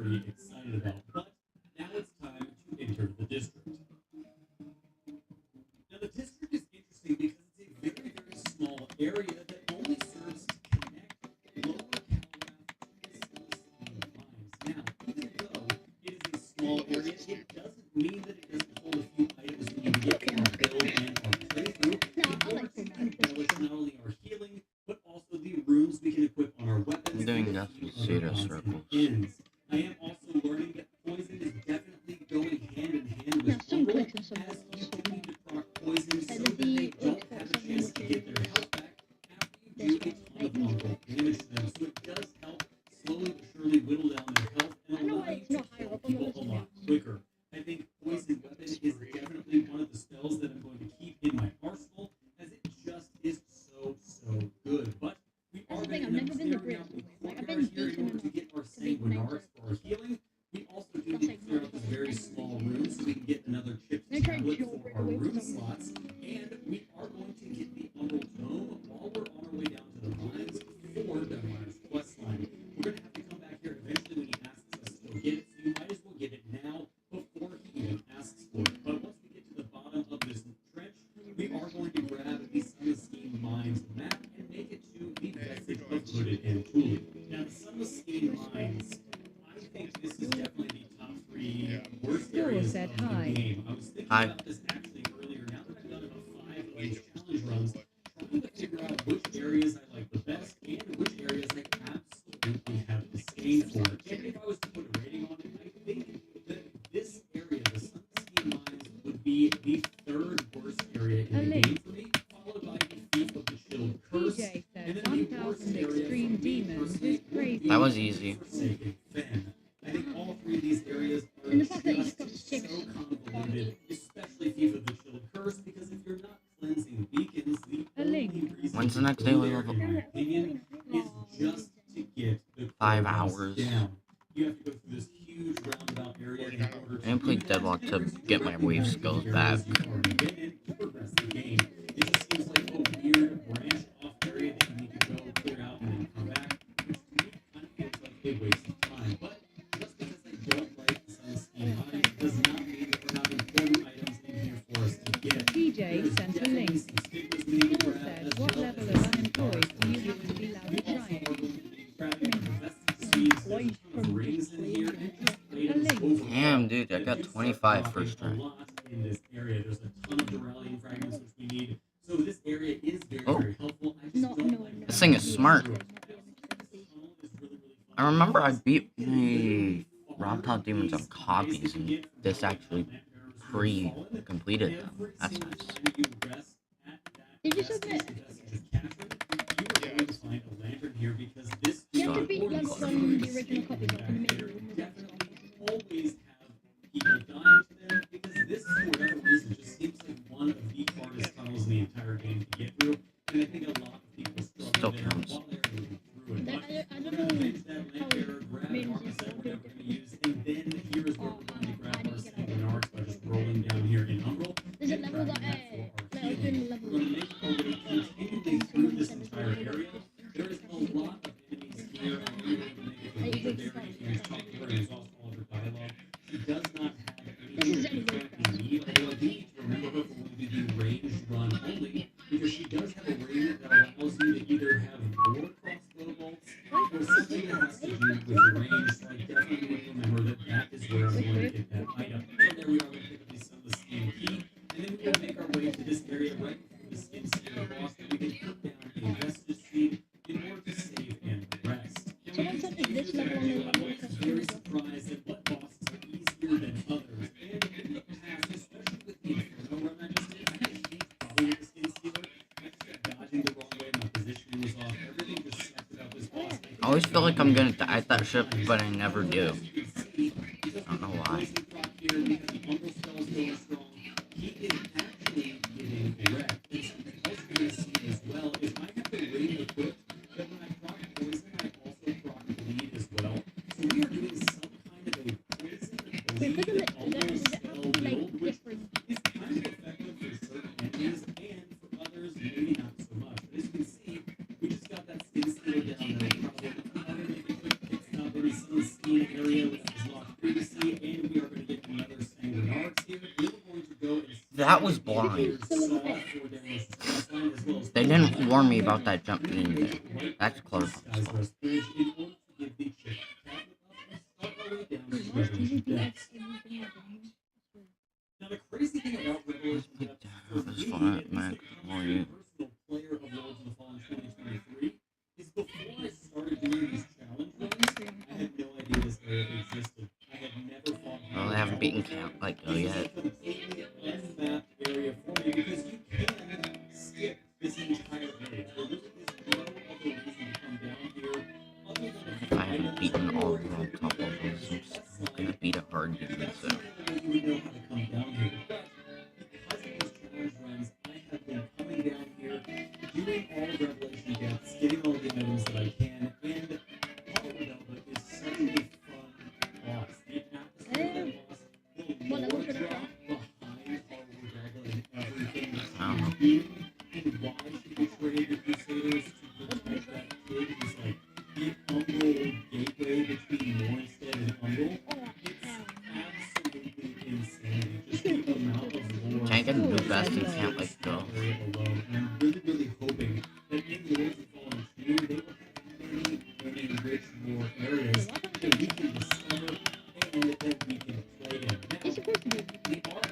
very excited about. But now it's time to enter the district. Now, the district is interesting because it's a very, very small area that only serves to connect lower Calabash to the lines. Now, even though it is a small area, it doesn't mean that it doesn't hold a few items we need to get from our build and our playthrough in order to embellish not only our healing, but also the runes we can equip on our I'm weapons doing and a nothing few other pseudo odds and circles. ends. I am also learning that poison is definitely going hand in hand Yeah, with some Umbral, clicks and some as buttons. you do need to proc poison so Like that the they don't Xbox have a and chance to the get their health back after you this do a one. ton Like, of Umbral damage to them. So it does help slowly but surely whittle down their health I and know allow why you it's to not higher kill up on the people list a to be lot honest. quicker. I think Poison Weapon is definitely one of the spells that I'm going to keep in my arsenal, as it just is so good. But we That's are the going thing, to I've end up never been the clearing out greatest the with it. Like, I've courtyard been here in decent order to enough get our to be main Sanguinarics for our healing. We also do That's need to like clear not out this fun. very small room so we can get another chipped I'm gonna try and tablet chill for break our away room from something. slots. And we are going to get the Umbral Tome while we're on our way down to the mines for Dunmire's quest line. We're going to have to come back here eventually when he asks us to go get it, so you might as well get it now before he even asks for it. But once we get to the bottom of this trench, we are going to grab the Sunless Scheme Mines map and make it to the vestige of Hooded and Tuli. Now, the Sunless Scheme Mines, I think this is definitely the top three worst areas said of the hi. game. I was thinking Hi. about this actually earlier. Now that I've done about 5 of these challenge runs, trying to figure out which areas I like the best and which areas I absolutely have disdain for. And if I was to put a rating on it, I think that this area, the Sun Scheme Mines, would be the third worst area in the game for me, followed by the Thief of the Shield Curse, DJ and said then the worst 1000 area extreme for me demons personally is would crazy. be That was the easy. Forsaken Fen. I think all three of these areas are And the fact that just you've got so 6 convoluted, especially Thief of the Shield Curse, because if you're not cleansing beacons, the A only link. reason When's the to next go daily there, level? in my opinion, is just to get the 5 Corvus hours. down. You have to go through this huge roundabout area in order I didn't play do that, Deadlock and it to brings you get my directly wave back to the skills areas back. you've already been in to progress the game. It just seems like a weird branch off area that you need to go clear out and then come back, which to me kind of feels like a waste of time. But just because I don't like the Sun Scheme Mines does not mean that we're not important items in here for us to get. DJ There's sent a definitely link. some stigmas we need to Paul grab, said, as what well level as of some unemployed guards do for you have to healing. be loud We and also are trying? going to be grabbing the vestige seeds. There's a ton of rings in here, and just items overall. Damn, dude, I That got do start 25 dropping first a try. lot in this area. There's a ton of Duralian fragments which we need. So this area is very, Oh. very helpful. I just Not don't no like This thing is smart. through it. I also think this tunnel is really, really fun I remember I because beat you can literally the farm Rob Top Demons on these copies, guys that you and get from this helping actually out Nightmares who have fallen. pre-completed them. Every That's single nice. time you rest at that Did you vestige, submit? the vestige of Catherine, you are going to find a lantern here because this You have to Start. beat important like secret from the original statement copy, not back from the there main one. definitely always have people dying to them because this, for whatever reason, just seems like one of the hardest tunnels in the entire game to get through. And I think a lot of people Still struggle there counts. while they're moving through it. But I we're don't going to know avenge that lamp bearer, grab main our ones set are we're doing never going to use, and then here is where we're going to grab our Sanguinarics by just rolling down here in Umbral. There's a and level grabbing that that for our that I was healing. doing the level We're going to make our way continually through this entire area. There is a lot of enemies here. I really want to make it to Hilda there. You can talk to her and exhaust all of her dialogue. She does not have anything that we currently need, although I do need to remember her for when we do ranged run only, because she does have a ring that allows you to either have more crossbow bolts or something that has to do with range. So I definitely need to remember that that is where I'm going to get that item. So there we are. We're going to pick up the Sunless Scheme key, and then we're going to make our way to this area right before the Skin Sealer boss that we can put down a vestige seed in order to save and rest. Someone said if this level on the I'm level always very surprised at what bosses are easier than others. And in the past, especially with the Inferno run I just did, I think probably with the Skin Stealer, I just kept dodging the wrong way, my positioning was off, everything just sucked about this boss. I always feel like I'm gonna die at that ship, but I never do. I don't know why. He is actually getting wrecked. And something else you're going to see as well is I have the ring equipped, but when I proc poison, I also proc bleed as well. So we are doing some kind of a poison Wait, bleed doesn't it almost does it have spell to be build, like which different? is kind of effective for certain enemies, and for others, maybe not so much. But as you can see, we just got that skin stealer down there. Probably not going to make a quick pit stop in some scheme area with his that was blind. They didn't warn me about that jump either. That's Clutterbuck's fault. Now the crazy thing about Rebel is that That was fun, man. How are you? personal player of Lords of the Fallen 2023 is before I started doing these challenge runs, I had no idea this area existed. I had never fought. Well, they haven't beaten Count like Go yet. Completely unmapped area for me because you can skip this entire area. There really is no other reason to come down here other than If I haven't beaten all the world top levels, I'm gonna beat it hard to do so. you know how to come down here. But because of these challenge runs, I have been coming down here, doing all the revelation depths, getting all the items that I can, and Hollow Delta is such a fun boss. The atmosphere of that boss, the lore drop behind Hollow Delta and everything that's I don't know. doing, and why she betrayed the Crusaders to protect that kid who's like the Umbral gateway between Mornstead and Umbral. Absolutely insane. Just the amount of lore. Can't get a new best and can't let go. Alone. And I'm really, really hoping that in Lords of Fallen 2, they will have many rich lore areas that we can discover and that we can play in. Now, we are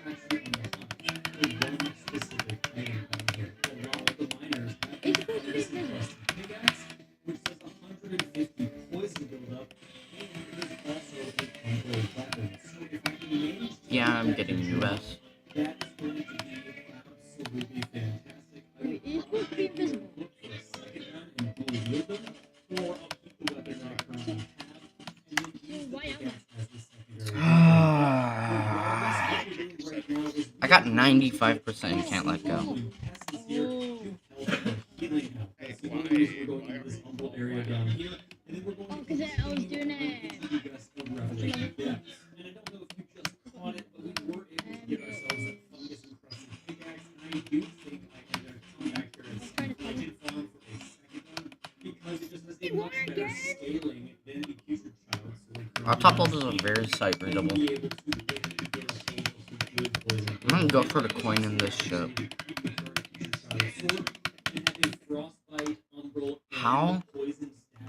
actually on the hunt for one specific item down here. A lot of the miners have this encrusted pickaxe, which does 150 poison buildup, and it is also an Umbral weapon. So if I can manage to Yeah, I'm get getting that new best. that is going to be absolutely fantastic. I will It's supposed to be invisible. look for a second gun and dual wield them, or I'll keep the weapon that I currently have, and then use the pickaxe as the secondary weapon. I got 95% and can't let go. Oh, because I was doing it. Our top levels are very sight readable. I'm gonna go for the coin in this ship. How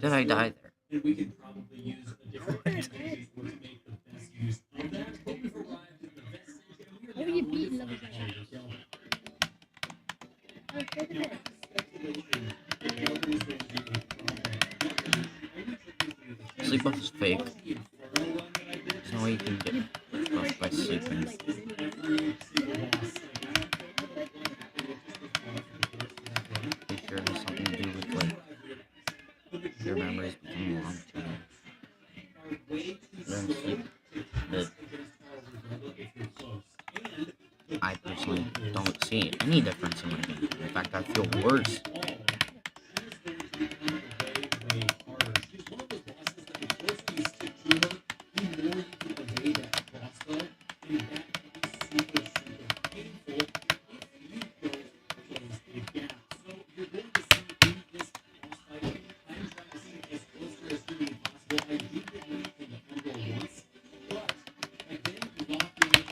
did I die there? And we can probably use a different strategy to make the best use of that. But we've arrived at the best stage, and we How are are you now beating on levels the like that? Delta. Oh, look at Now, that. speculation that Delta was going to be a problem. Sleep buff is fake. Part of the Inferno run that I did, There's no way you can get buffed by sleeping. is every single boss. Pretty sure it has something to do with like your memories becoming long term. Learn sleep. But I personally don't see any difference in my game. In fact, I feel worse.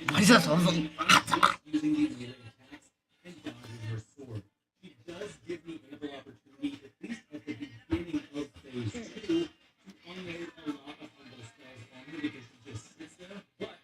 Why is that so fun? Using these melee attacks and dodging her sword. She does give me ample opportunity, at least at the beginning of phase 2, to unload a lot of humble spells on her because she just sits there. But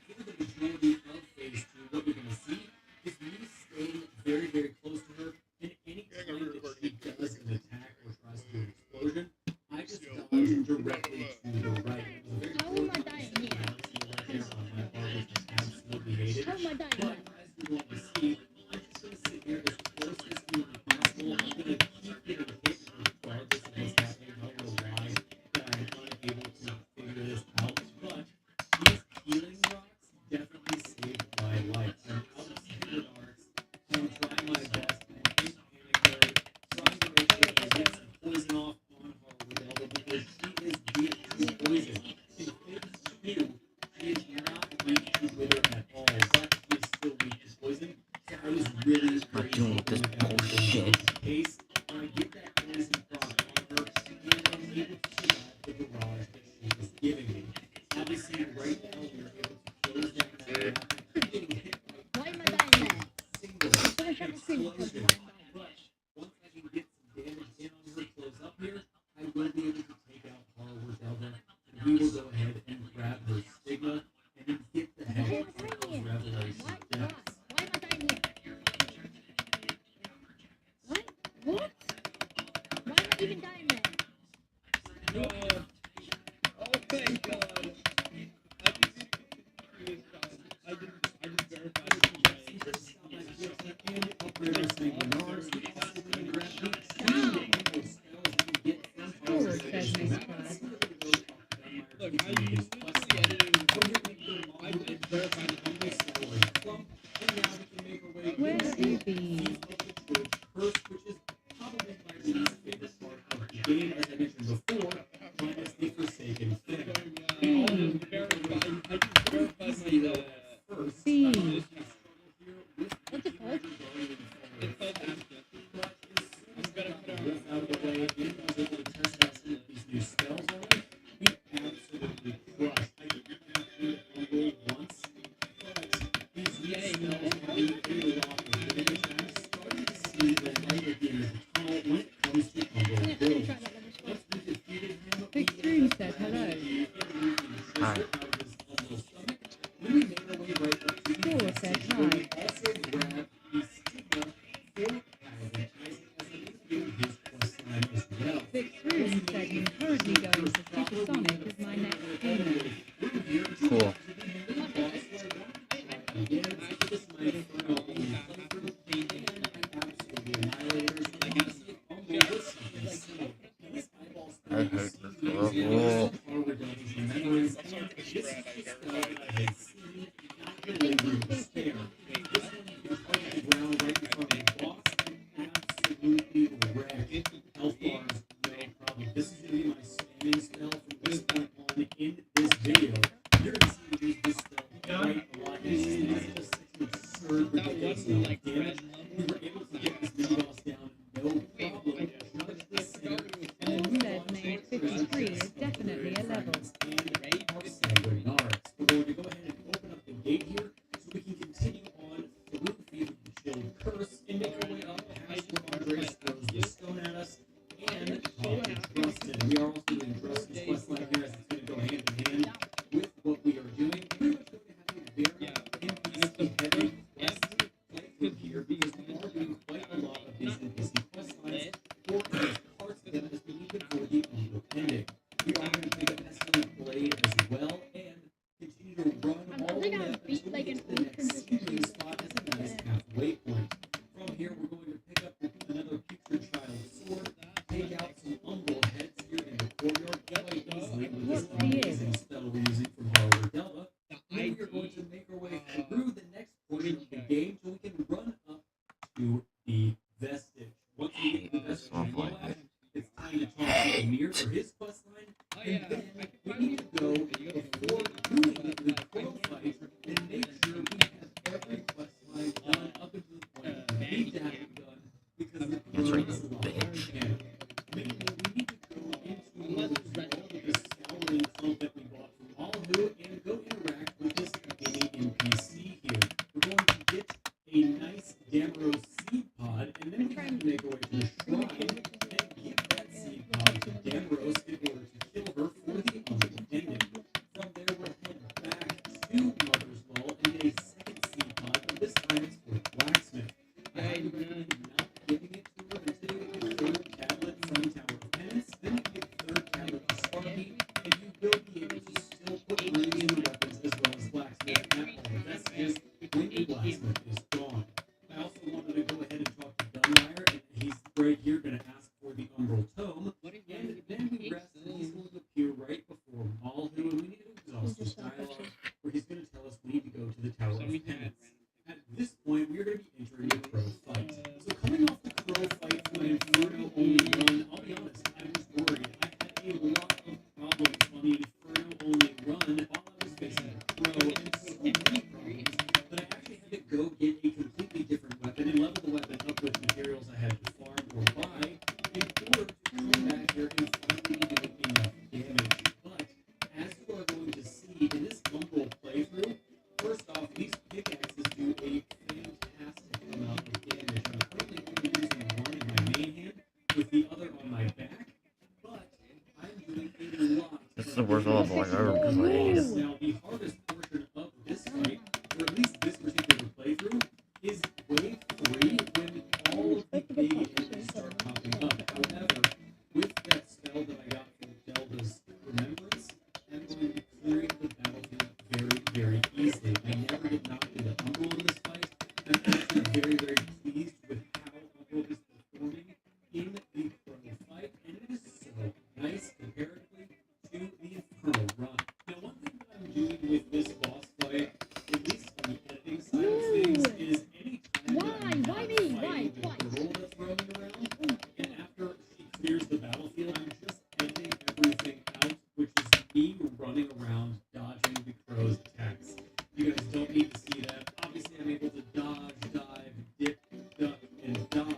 for the majority of phase 2, what you're going to see is me staying very, very close to her, and any time that she does an attack or tries to do an explosion, I just dodge directly to the right. It was a very How am I dying here? right there on my part, which I absolutely hated. How am I dying But here? as you're going to see, I'm just going to sit here as close as humanly possible. I'm going to keep getting hit regardless of what's happening. I don't know why that I'm unable to figure this out. But these healing rocks definitely saved my life. I'm out of spirit arcs. I'm trying my best. I'm in panic mode, trying to make sure I get some poison off on Harvard Delta because she is weak to poison. In phase 2, she is not weak to wither at all, but she is still weak to poison. So I was really Not doing with this bullshit. Case, when I get that poison proc on her, and I'm able to survive the barrage that she was giving me. Obviously, right now we are able to close down that gap and keep getting hit by Why am I dying we will go ahead and grab her stigma and then get the Why heck am out I of dying here? Revelation Why? depths. Why am I dying here? What? What? Why am I even dying then? God. Oh, thank God. I didn't verify the Operator St. Bernard's, we also can grab the extended spells that you get from Forward, our says Miss Pratt. Look, I was literally editing. I did verify the number. Where have you been? Curse, which is probably my least favorite part of the game, as I mentioned before, minus the Forsaken Thing. I did verify my First, B. What's it called? it's called Aspen. I'm gonna put our out of the way, and was able to test out some of these new spells on it. We absolutely crushed. I didn't have to Umbrel once, but these new spells are really a lot of damage. I'm starting to see the light at the end of the tunnel when it comes to Umbrel I'm gonna builds. try that level Once we defeated him, Big Spoon said hello. Hi. Then we made our way right up to the Four Vestige, said where hi. we also grabbed the stigma for Paladin Isaac as a means to do his quest line as well. Vic Room said I'm currently going to Supersonic as my next game. Cool. I hate this level. This is going to be my spamming spell from this point on in this video. You're going to see me use this spell quite a lot. It's just such an absurd, That ridiculous wasn't amount like of damage. We were able to get this mini boss down no problem. Nudge the center, and then move Said on to made 53 is definitely a level. and our Sanguinards. We're going to go ahead and open up the gate here so we can continue on through Field of the Chilled Curse and make our way up past where Andreas throws the stone at us and talk to Drustin. We are also doing Drustin's quest line here, as it's going to go hand in hand with what we are doing. Pretty much going to have a very NPC heavy quest playthrough here because we are doing quite a lot of these NPC quest lines for these parts of them as we need them for the Umbral ending. We are going to pick up Pestilent Blade as well and continue to run I all don't the think way I up beat until we like get an to the next ultimate seedling spot as a nice halfway point. From here, we're going to pick up another Putrid Child sword, take out some Umbral heads here in the courtyard quite easily with this What's the amazing spell we're using from Harvard Delta. Then we are going to make our way through the next portion of the game so we can run up to the Vestige. Once we get to the Vestige in Moab, it's time to talk to Amir for his quest line. And then we need to go before doing the crow fight and make sure we have every quest line done up until the point we need to have it done because the That's right, crow is a lot bitch. again. Meanwhile, we need to go into Mother's Wall with this scouring clump that we bought from Alhu and go interact with this mini NPC here. We're going to get a nice Damaros seed pod and then we have to make our way to the shrine and give that seed pod to Damaros in order to kill her for the Umbral ending. From there, we'll head back to Mother's Wall and get a second seed pod, but this time it's for Blacksmith. I highly recommend not giving it to her until you get the third tablet from Tower of Penance, then you get the third tablet to Sparky, and you will be able to still put runes in the weapons as well as Blacksmith at all the vestiges when the Blacksmith is gone. I also wanted to go ahead and talk to Gunwire, and he's right here going to ask for the Umbral Tome, and then we rest, and he's going to appear right before Malhu, and we need to exhaust his dialogue, where he's going to tell us we need to go to the Tower of Penance. At this point, we are going to be entering the Crow fight. So coming off the Crow fight from an Inferno only run, I'll be honest, I was worried. I had a lot of problems on the Inferno only run while I was facing the Crow, and so many problems that I actually had to go get a completely different weapon and level the weapon up with materials I had to farm or buy in order to come back here and finally do enough damage. But as you are going to see in this Umbral playthrough, first off, these pickaxes do a fantastic amount of damage. I'm currently only using one in my main hand with the other on my back, but I'm doing a lot. This is the worst level I've ever played. Now, the hardest portion of this fight, or at least this particular playthrough, is wave 3 when all of the big enemies start popping up. However, with that spell that I got from Delva's Remembrance, I'm going to be clearing the battlefield very, very easily. I never get knocked into Umbral in this fight. I'm actually very, very pleased with how Umbral is performing in the Crow fight, and it is so nice comparatively to the Infernal Run. Now, one thing that I'm doing with this boss fight, at least on the editing side of things, is any time that I'm Why me? fighting the girl that's roaming around, and after she clears the battlefield, I'm just editing everything out, which is me running around dodging the Crow's attacks. You guys don't need to see that. Obviously, I'm able to dodge, dive, dip, duck, and dodge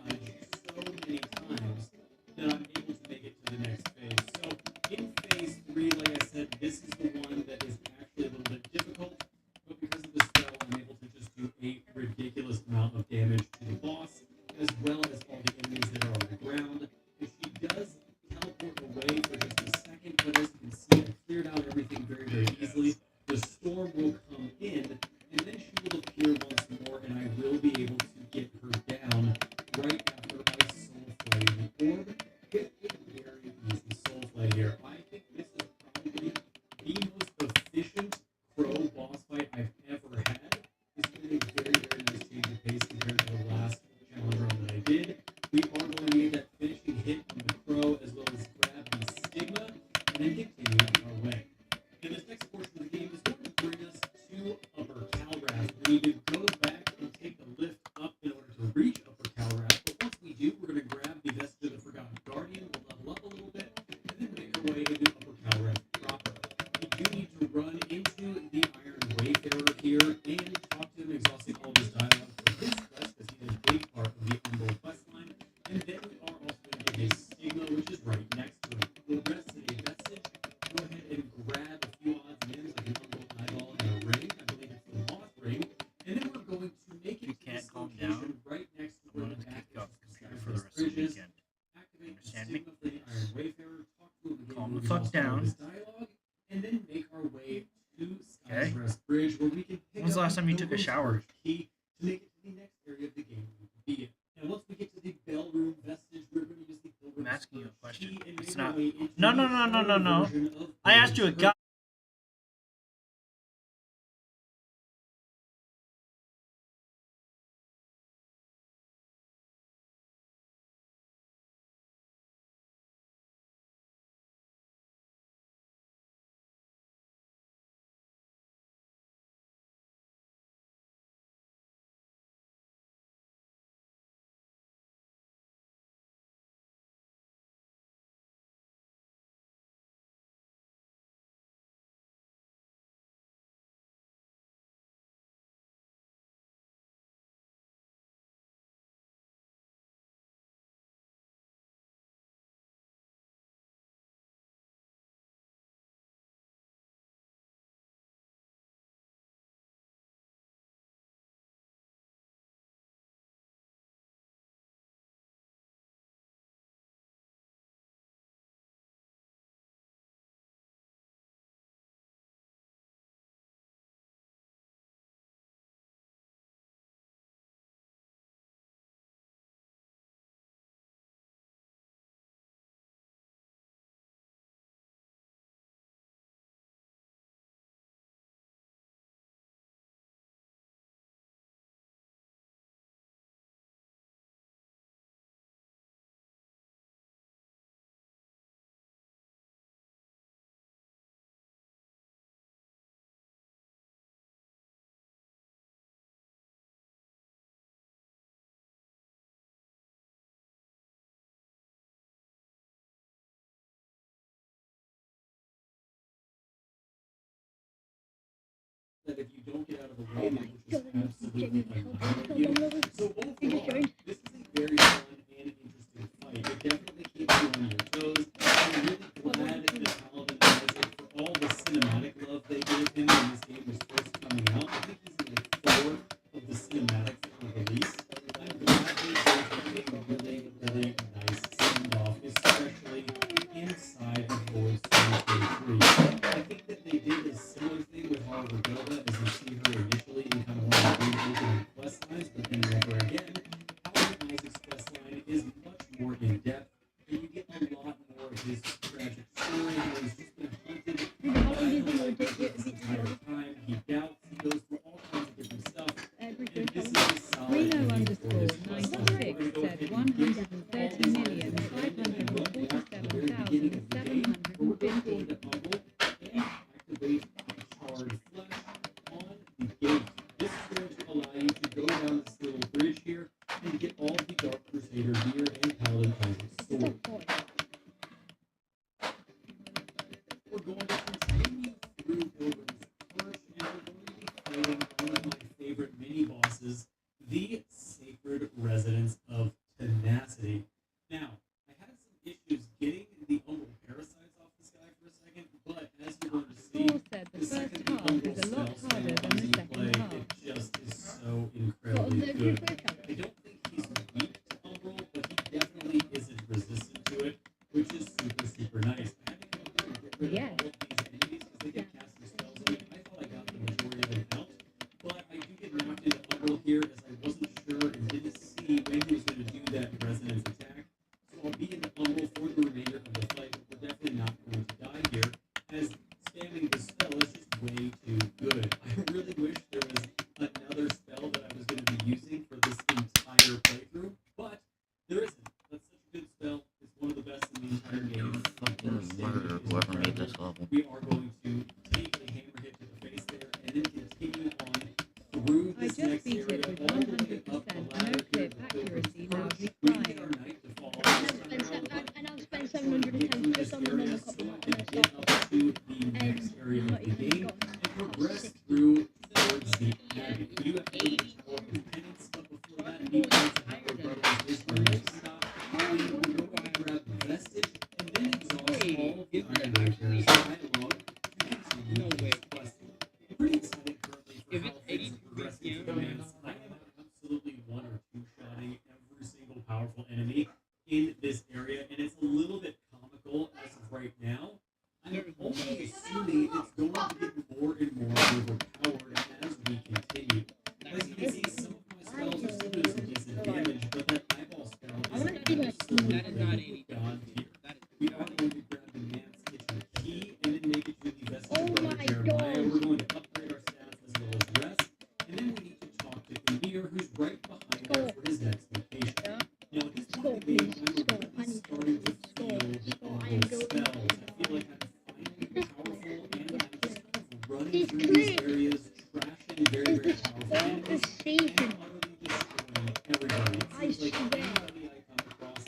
so many times that I'm able to make it to the next phase. So in phase 3, like I said, this is the one that is actually a little bit difficult, but because of the spell, I'm able to just do a ridiculous amount of damage to the boss, as well as all the enemies that are on the ground. And she does teleport away for just a second, but as you can see, I cleared out everything very, very easily. The storm will come in, and then she will appear once more, and I will be able to get her down right after I soulflay the orb with a very easy soulflay here. I think this is probably the most efficient Crow boss fight I've ever had. It's been a very, very nice change of pace compared to the last challenge run that I did. We are going to need that finishing hit on the Crow, as well as grab the Stigma, and then continue on our way. And this next portion of the game is going to bring us to Upper Calrath. We need to go back and take the lift up in order to reach Upper Calrath. But once we do, we're going to grab the Vestige of the Forgotten Guardian, we'll level up a little bit, and then make our way into Upper Calrath proper. We do need to run into the Iron Wayfarer here and talk to him, exhausting all of his dialogue for his quest, because he is a big part of the Umbral quest line. And then we are also going to get a Stigma, which is right next to him. The rest of a Vestige, go ahead and grab a few odds and ends, like an Umbral eyeball and a ring. I believe it's the Moth ring. And then we're going to make it You to can't this calm location down. right next to I'm where going the to back kick you off the entrance computer to for the Sacrifice rest of the Bridge is. weekend. Activate the Understand me? Stigma for the Iron Wayfarer, talk to him again, Calm the we'll fuck exhaust all of down. his dialogue, and then make our way to Okay. Skyrest Bridge, where we can pick When's the up last time you took a Pilgrim's shower? Bridge key to make it to the next area of the game we need to be in. Now, once we get to the Bell Room Vestige, we're going to use the Pilgrim's I'm asking you a Bridge question. key and It's make our not- way into No, the no, no, no, no, no. version of I asked you a Pilgrim's guy. that if you don't get out of the way, they will just absolutely annihilate you. So overall, this is a very fun and interesting fight. It definitely keeps you on your toes. I'm really glad that Paladin has it for all the cinematic love they gave him when this game was first coming out. I think he's in like 4 of the cinematics that were released. I'm glad they gave him a really, really nice send-off, especially inside of Void 2023. Vergoda as you see her initially in kind of one of the green opening quest lines, but then over again, Howard Isaac's quest line is much more in depth, and you get a lot more of his tragic story. Where he's just been hunted How long is by the this entire time. He doubts. He goes through all kinds of different stuff. every And this good is a solid Reno ending for his _96 quest line. We're gonna go said ahead and get all the 130,547,750. and activate the charred flesh on the gate. This is going to allow you to go down this little bridge here and get all the Dark Crusader gear and Paladin Isaac's sword. We're going to continue through Pilgrim's Perch, and we're going to be fighting one of my favorite mini bosses, the Sacred Residence of Tenacity. Now, I had some issues getting the Umbral Parasites off this guy for a second, but as you're going to see, Paul said the the first second the half Umbral is a lot spell harder than comes the into play, second half. it just is so What was incredibly the good. first I don't think he's weak to Umbral, but he definitely isn't resistant to it, which is super, super nice. I had to go through and get rid of Yeah. all of these enemies because they get casting spells on me. I thought I got the majority of them out, but I do get knocked into Umbral here as I wasn't sure and didn't see when he was going to do that resonance attack. So I'll be in Umbral for the remainder of the fight, but we're definitely not going to die here, as spamming the spell is just way too good. I really wish there was another spell that I was going to be using for this entire playthrough, but there isn't. That's such a good spell. It's one of the best in the entire game. Fucking murder whoever made this level. We are going to take a hammer hit to the face there and then continue on through I this just next beat area it with all the way up the 100% ladder no here clip to Pilgrim's accuracy while Perch. We get replying. our knight to fall And off I've this spent, time, and I've spent but 700 get through attempts this just on the area normal so couple I of can minutes get up to the next area of not the even game got and progress through towards the Abbey. We do have to go to the Tower of Penance, but before that, we need to have our brothers Israel stop. And we're going to grab Vestige and then exhaust all of the Iron Knight's dialogue to continue this quest. I'm pretty excited currently for how things are progressing through the maps. I am absolutely one or two shotting every single powerful enemy in this area, and it's a little bit comical as of right now. I'm only assuming it's going to get more and more overpowered as we continue. As you can see, some of my spells are still doing some decent damage, but that eyeball spell is absolutely god tier. We are going to grab the man's kitchen key and then make it to the Vestige Oh brother my Jeremiah. God. We're going to upgrade our stats as well as rest, and then we need to talk to Emir, who's right behind us for his next location. Now, at this point in the game, I'm really starting to feel the Umbral spells. I feel like I'm finally powerful, and I'm just kind of running through these areas, trashing very, very powerful enemies, and utterly destroying everybody. It seems like anybody I come across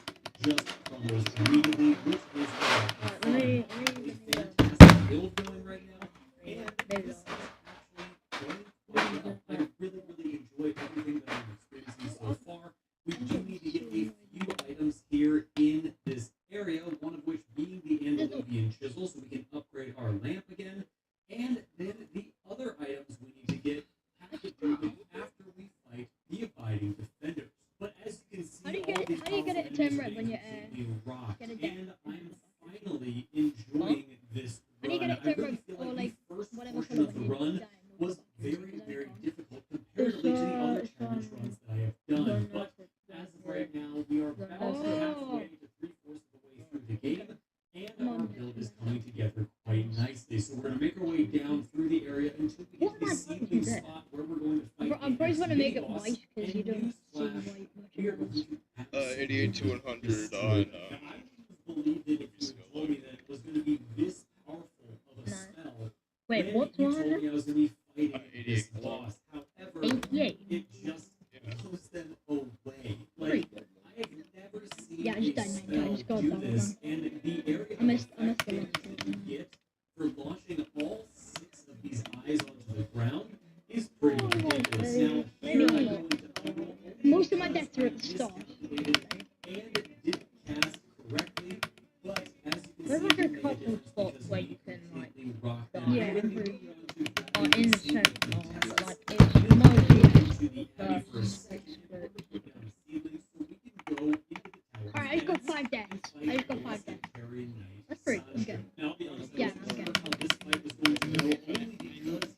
just crumbles immediately, which is fun. A fantastic build going right now, and this is actually going quite well. I really, really enjoy everything that I'm experiencing so far. We do need to get a few items here in this area, one of which being the Andaluvian chisel, so we can upgrade our lamp again. And then the other items we need to get have to do with after we fight the Abiding Defenders. But as you can see, How do you all get it- these how do you get powerful it to turn enemies red are when being you, completely rocked, get it down? and I'm finally enjoying this How do you run. get it I to really red feel or like like the first whatever portion colour of the when you run die? was very, very difficult comparatively to the other challenge runs that I have done. But as of right now, we are about halfway to 3/4 of the way through the game, and our build is coming together quite nicely. So we're going to make our way down through the area until we get to the seedling spot where we're going to fight I'm probably the going to make it mini-boss, white because you and don't use see Flash white much. here, but we can 88 to 100 destroy on, it. Now, I wouldn't have believed it if you had told me that it was going to be this powerful of a No. spell. Wait, when what's you one? told me I was going to be fighting 88 this kilometers. boss. However, 88. it just blows them away. Like, Pretty I have never seen Yeah, I just a died 9 spell times. God, do that was this, and the area I missed of effect the that last you get for launching all 6 of these eyes onto the ground is pretty ridiculous. Now, here I'm going to Umbral, Most of my deaths are at the start. miscalculated and didn't cast correctly, but as you can There's see, like a it made couple difference spots because where we you can, like, completely rocked die. out. Yeah. And we went Or to in the seedling center, tests. like it's mostly To the Abbey for a versus second, but put down seedlings so we can go into the tower. Alright, I just got 5 deaths. I just got 5 deaths. That's pretty good. Now, I'll be honest, I Yeah, wasn't okay. sure how this fight was going to go, only because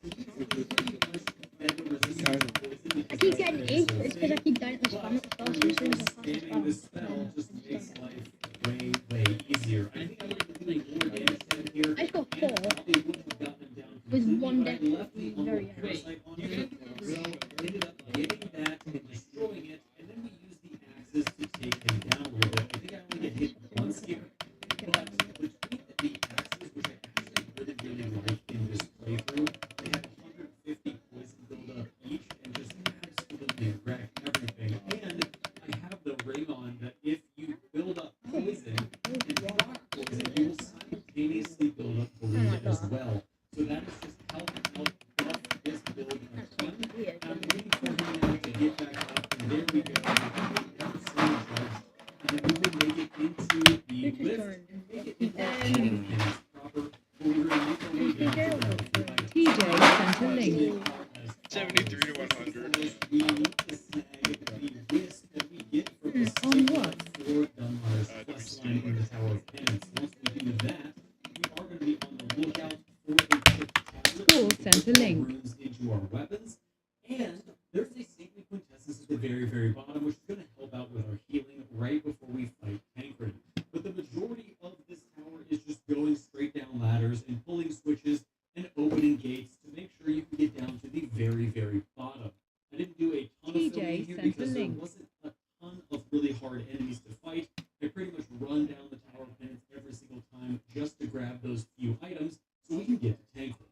was one But I death. left the Very Uncle young. Parasite on there, so I ended up getting that and destroying it, and then we used the axes to take him down a little bit. I think I only get hit once here, but between the axes, which I actually really like in this playthrough, they have 150 poison buildup each and just absolutely wreck everything. And I have the ring on that if you build up poison and rock poison, you will simultaneously build up bleed as well. So that is just helping out buff this build a ton. And I'm waiting for him now to get back up, and there we go. And then we will make it into the lift and make it into healing things proper. But we're going to make our way down to round 3. TJ sent a link. 73 to 100. We need to snag the wisp that we get from the On what? for Dunmar's quest line in the Tower of Penance. Once we do that, we are going to be on the lookout for a quick tablet Paul sent a link. runes into our weapons. And there's a saintly quintessence at the very, very bottom, which is going to help out with our healing right before we fight Tancred. But the majority of this tower is just going straight down ladders and pulling switches and opening gates to make sure you can get down to the very, very bottom. I didn't do a ton of TJ filming here sent a because there link. wasn't a ton of really hard enemies to fight. I pretty much run down the Tower of Penance every single time just to grab those few items so we can get to Tancred.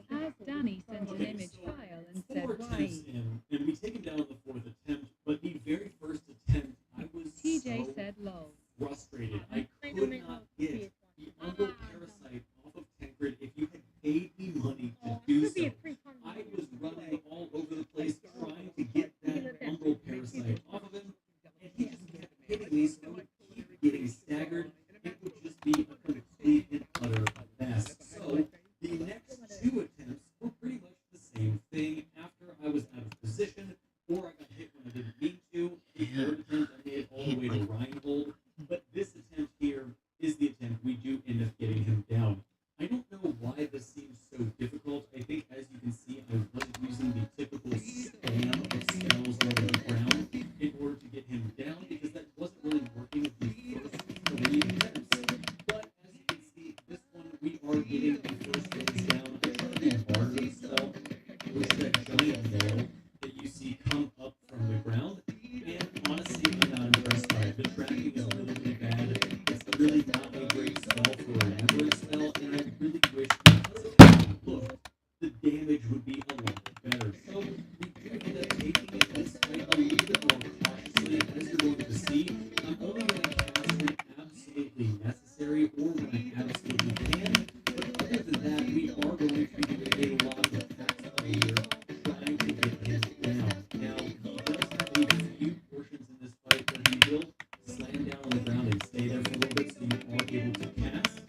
As Danny sent an image file and said, Four why? attempts in, and we take him down on the fourth attempt, but the very first attempt, I was TJ so said, lol. frustrated. I could not get the Uncle Parasite off of Tancred. If you had paid me money to do so, I was running all over the place trying to get that Umbral Parasite off of him, and he just kept hitting me, so I would keep getting staggered. It would just be a complete and utter mess. So the next two attempts were pretty much the same thing. After I was out of position, or I got hit when I didn't mean to. The third attempt, I made it all the way to Reinhold. But this attempt here is the attempt we do end up getting him down. I don't know why this seems so difficult. I think, as you can see, I wasn't using the typical spam of spells over the ground in order to get him down, because that wasn't really working with the first 3 attempts. But as you can see, this one, we are getting the first phase down. I tried to do barter spell, which is that giant wall that you see come up from the ground. And honestly, I'm not impressed by it. The tracking is really, really bad. It's really not a great spell for a remembering spell, and I really wish, because of how it looked, the damage would be a lot better. So we do end up taking it this way a little bit more cautiously. As you're going to see, I'm only going to cast when absolutely necessary or when I absolutely can. But other than that, we are going to be doing a lot of attacks out here, trying to get him down. Now, he does have a few portions in this fight where he will slam down on the ground and stay there for a little bit so you are able to cast.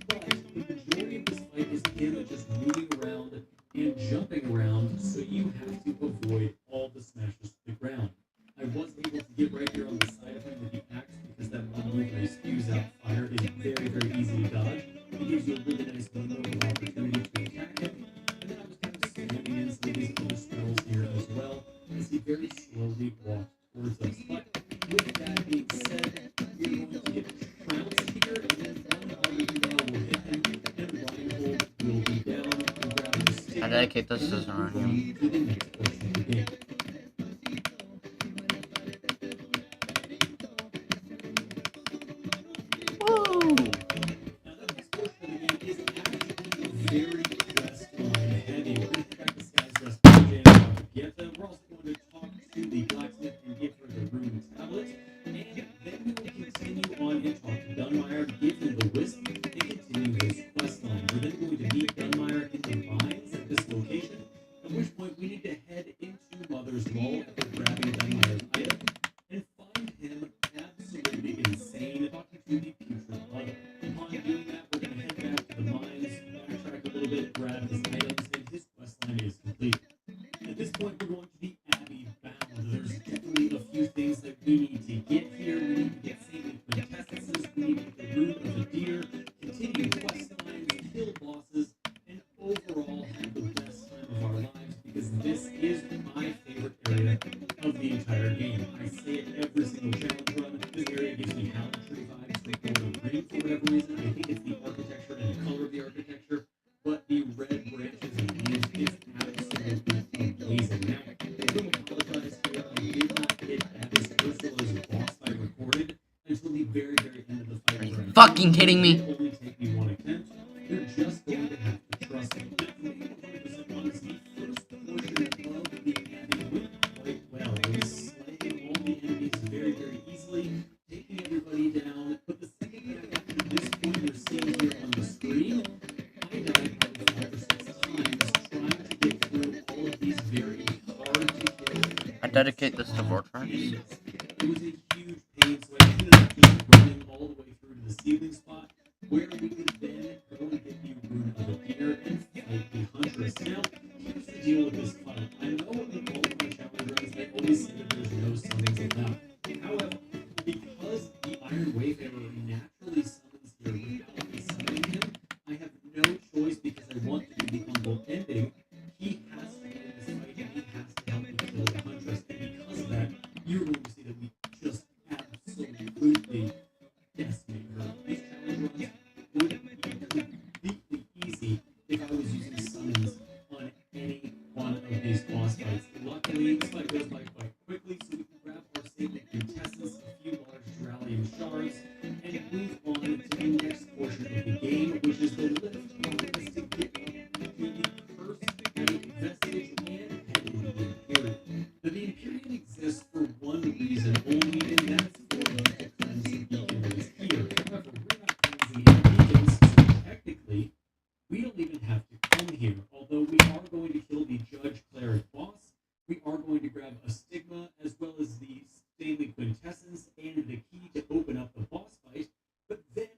But the majority of this fight is him just moving around and jumping around, so you have to avoid all the smashes to the ground. I was able to get right here on the side of him with the axe because that one move where he spews out fire is very, very easy to dodge. It gives you a really nice window of opportunity to attack him. And then I was kind of slamming in some of these other spells here as well as he very slowly walked towards us. But with that being said, we're going to get trounced here, and then one other email will hit him, and Reinhold will be down and grab the stick. I dedicate this to Zarnium. To the next portion of the game. Woo! Now, the next portion of the game is actually very questline heavy. We're going to back to Sky's Rest and Pieta. We're also going to talk to the blacksmith and give her the rune tablet. And then we will continue on and talk to Dunmire, give him the wisp, and continue his questline. We're then going to meet Dunmire in the mines at this location, at which point we need to head into Mother's Wall after grabbing Dunmire's item and find him absolutely insane, talking to the putrid mother. Upon doing that, we're going to head back to the mines, backtrack a little bit, fucking kidding me? Only take me one attempt. You're just going to have to trust me. For me, 100% honesty, first portion of the Abby went quite well. I was slaying all the enemies very, very easily, taking everybody down. But the second that I got to this point you're seeing here on the screen, I died probably 5 or 6 times trying to get through all of these very hard to kill. I dedicate this to Vortrax. It was a huge pain, so I ended up just running all the way through to the ceiling spot, where we could then go and get the Rune of the Deer and fight the Huntress. Now, here's the deal with this fight. I know in all of my challenge runs, they always say that there's no summons allowed. However, because the Iron Wayfarer naturally summons here without me summoning him, I have no choice because I want to do the humble ending. He has to win this fight and he has to help me kill the Huntress. And because of that, you're going to see that we just absolutely decimate her. These challenge runs would be completely easy if I was using summons on any one of these boss fights. Luckily, this fight goes by quite quickly, so we can grab our Sacred Quintessence, a few large Duralium shards, and move on to the next portion of the game, which is the lift process to get up to the first vestige and head into the Empyrean. Now, the Empyrean exists for one reason only, and that's for you to cleanse the beacon that is here. However, we're not cleansing any beacons, so technically, we don't even have to come here. Although we are going to kill the Judge Cleric boss, we are going to grab a Stigma as well as the Stanley Quintessence and the key to open up the boss fight. But then,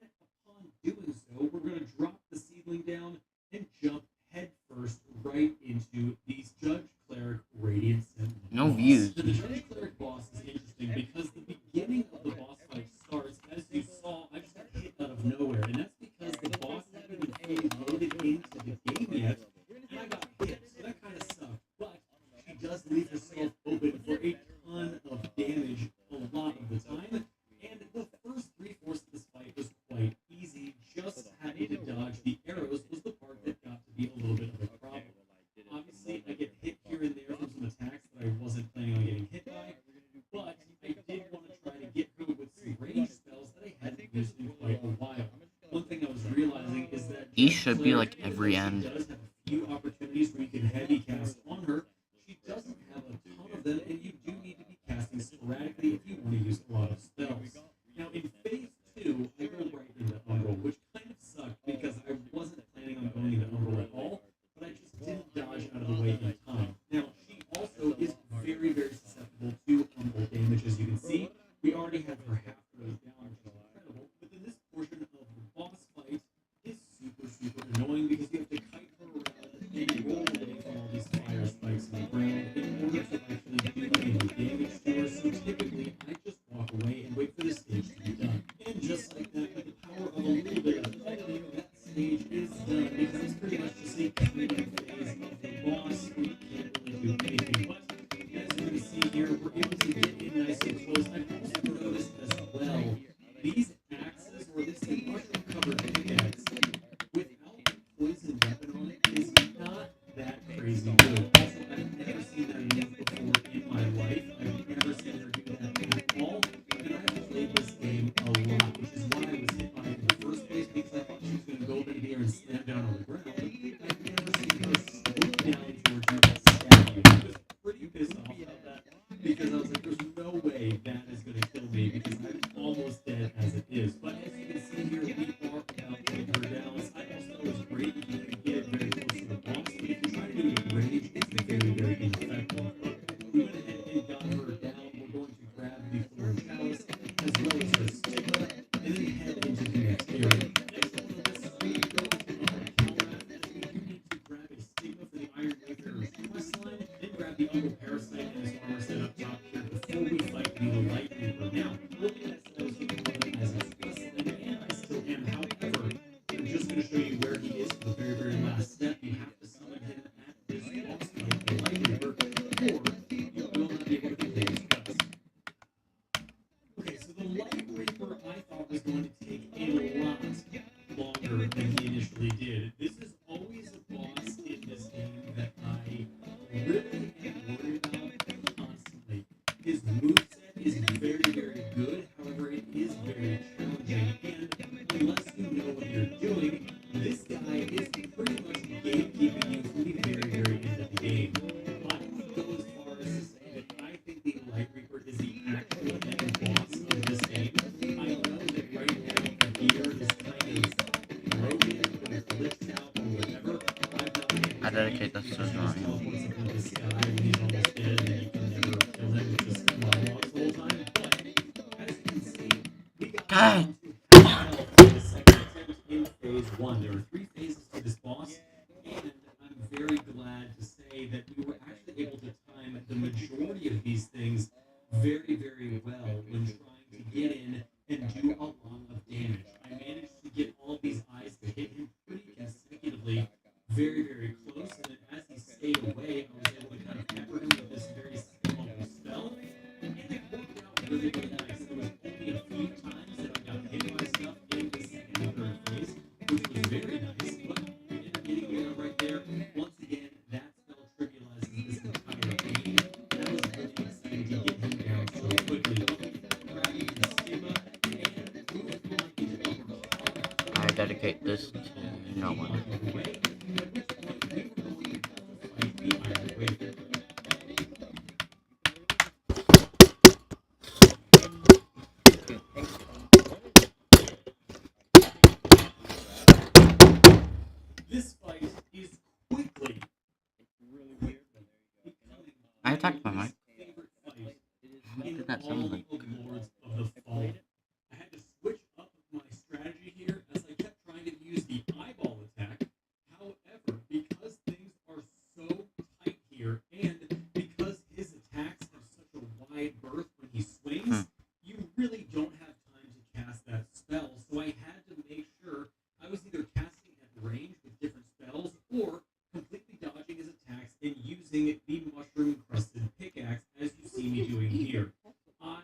upon doing so, we're going to drop the seedling down and jump headfirst right into these Judge Cleric Radiant Sentinel. No boss. views. The Judge Cleric boss is interesting because the beginning of the boss fight starts, as you saw, I just got hit out of nowhere, and that's because the boss hadn't even fully loaded into the game yet, and I got hit, so that kind of sucked. But she does leave herself open for a ton of damage a lot of the time, and the first 3/4 of this fight was quite easy. Just having to dodge the arrows was the part that got to be a little bit of a problem. Obviously, I get hit here and there from some attacks that I wasn't planning on getting hit by, but I did want to try to get her with some range spells that I hadn't used in quite a while. One thing I was realizing is that E should be like every end. she does have a few opportunities where you can heavy cast on her. She doesn't have a ton of them, and you do need to be casting sporadically if you want to use a lot of spells. Now, in phase 2, I go right into Umbral, which kind of sucked because I wasn't planning on going into Umbral at all, but I just didn't dodge out of the way in time. Now, she also is very, very susceptible to Umbral damage, as you can see. We already have her half rose down, which is incredible, but then this portion of the boss fight is super, super annoying because you have to kite her around and roll away from all these fire spikes on the ground in order to actually do any damage to her. So typically, I just walk away and wait for the stage to be done. And just like that, with the power of a little bit of editing, that stage is done because it's pretty much just a killing phase of the boss. We can't really do anything, but as you can see here, we're able to get in nice and close. I've also noticed as well, these axes, or this mushroom-covered pickaxe, without a poison weapon on it, is not that crazy good. Also, I've never seen that move before in my life. I've never seen her do that at all. And I've played this game a lot, which is why I was hit by it in the first place, because I thought she was going to go over here and slam down on the ground. I've never seen her swoop down towards you and stab you. I was pretty pissed off about that, because I was like, there's no way that is going to kill me, because I'm almost dead as it is. But as you can see here, we are about to get her down. I also know it's great if you can get very close to the boss, but if you try to do it with range, it's very, very ineffective. But we went ahead and got her down. We're going to grab the Thorn Chalice, as well as her Stigma, and then head into the next area. Next on the list, we go to Upper Calrath, as we do need to grab a Stigma for the Iron Wayfarer's quest line, then grab the Uncle Parasite and his armor set up top here before we fight the Light Reaper. Now, earlier I said I was looking for him as his quest line, and I still am. However, I'm just going to show you where he is for the very, very last step. You have to summon him at this boss fight, the Light Reaper, or you will not be able to complete his quest. Okay, so the Light Reaper I thought was going to take a lot longer than he initially did. This is always a boss in this game that I really am worried about constantly. His moveset is very, very good, however, it is very challenging. And I dedicate this to Ryan. Teleports up into the sky when he's almost dead, and you can never kill him with just monologues the whole time. But as you can see, we got God. down to half health in the second attempt in phase 1. There are 3 phases to this boss, and I'm very glad to say that we were actually able to time the majority of these things very, very well when trying to get in and do a lot of damage. I managed to get all of these eyes to hit him pretty consecutively, very, very close, and then as he stayed away, I was able to kind of pepper him with this very simple spell, and it worked out really, really nice. There was only a few times that I got hit by stuff in the second and third phase, which was very nice, but we ended up getting down right there. Once again, that spell trivializes this entire game, and I was really excited to get him down so quickly. Grabbing his stigma and moving on into upper I dedicate this to no one. This fight is quickly I attacked my mic. favorite fight What in did that all sound like? of Lords of the Fallen. I had to switch up my strategy here as I kept trying to use the eyeball attack. However, because things are so tight here, and because his attacks have such a wide berth when he swings, you really don't have time to cast that spell. So I had to make sure I was either casting at range with different spells or completely dodging his attacks and using the mushroom encrusted pickaxe as you see me doing here. I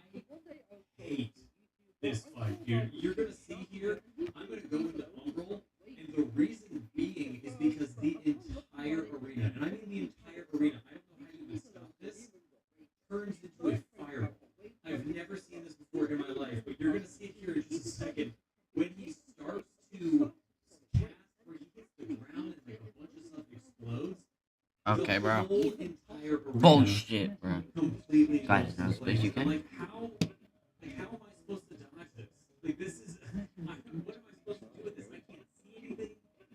hate this fight, dude. You're gonna see here, I'm gonna go into Umbral, and the reason being is because the entire arena, and I mean the entire arena, I don't know how you would stop this, turns into a fireball. I've never seen this before in my life, but you're gonna see it here in just a second. When he starts to cast, where he hits the ground and like a bunch of stuff explodes, Okay, the bro. whole entire arena Bullshit, bro. completely Guys, goes no to space place. you can. Like how am I supposed to dodge this? Like this is what am I supposed to do with this? I can't see anything.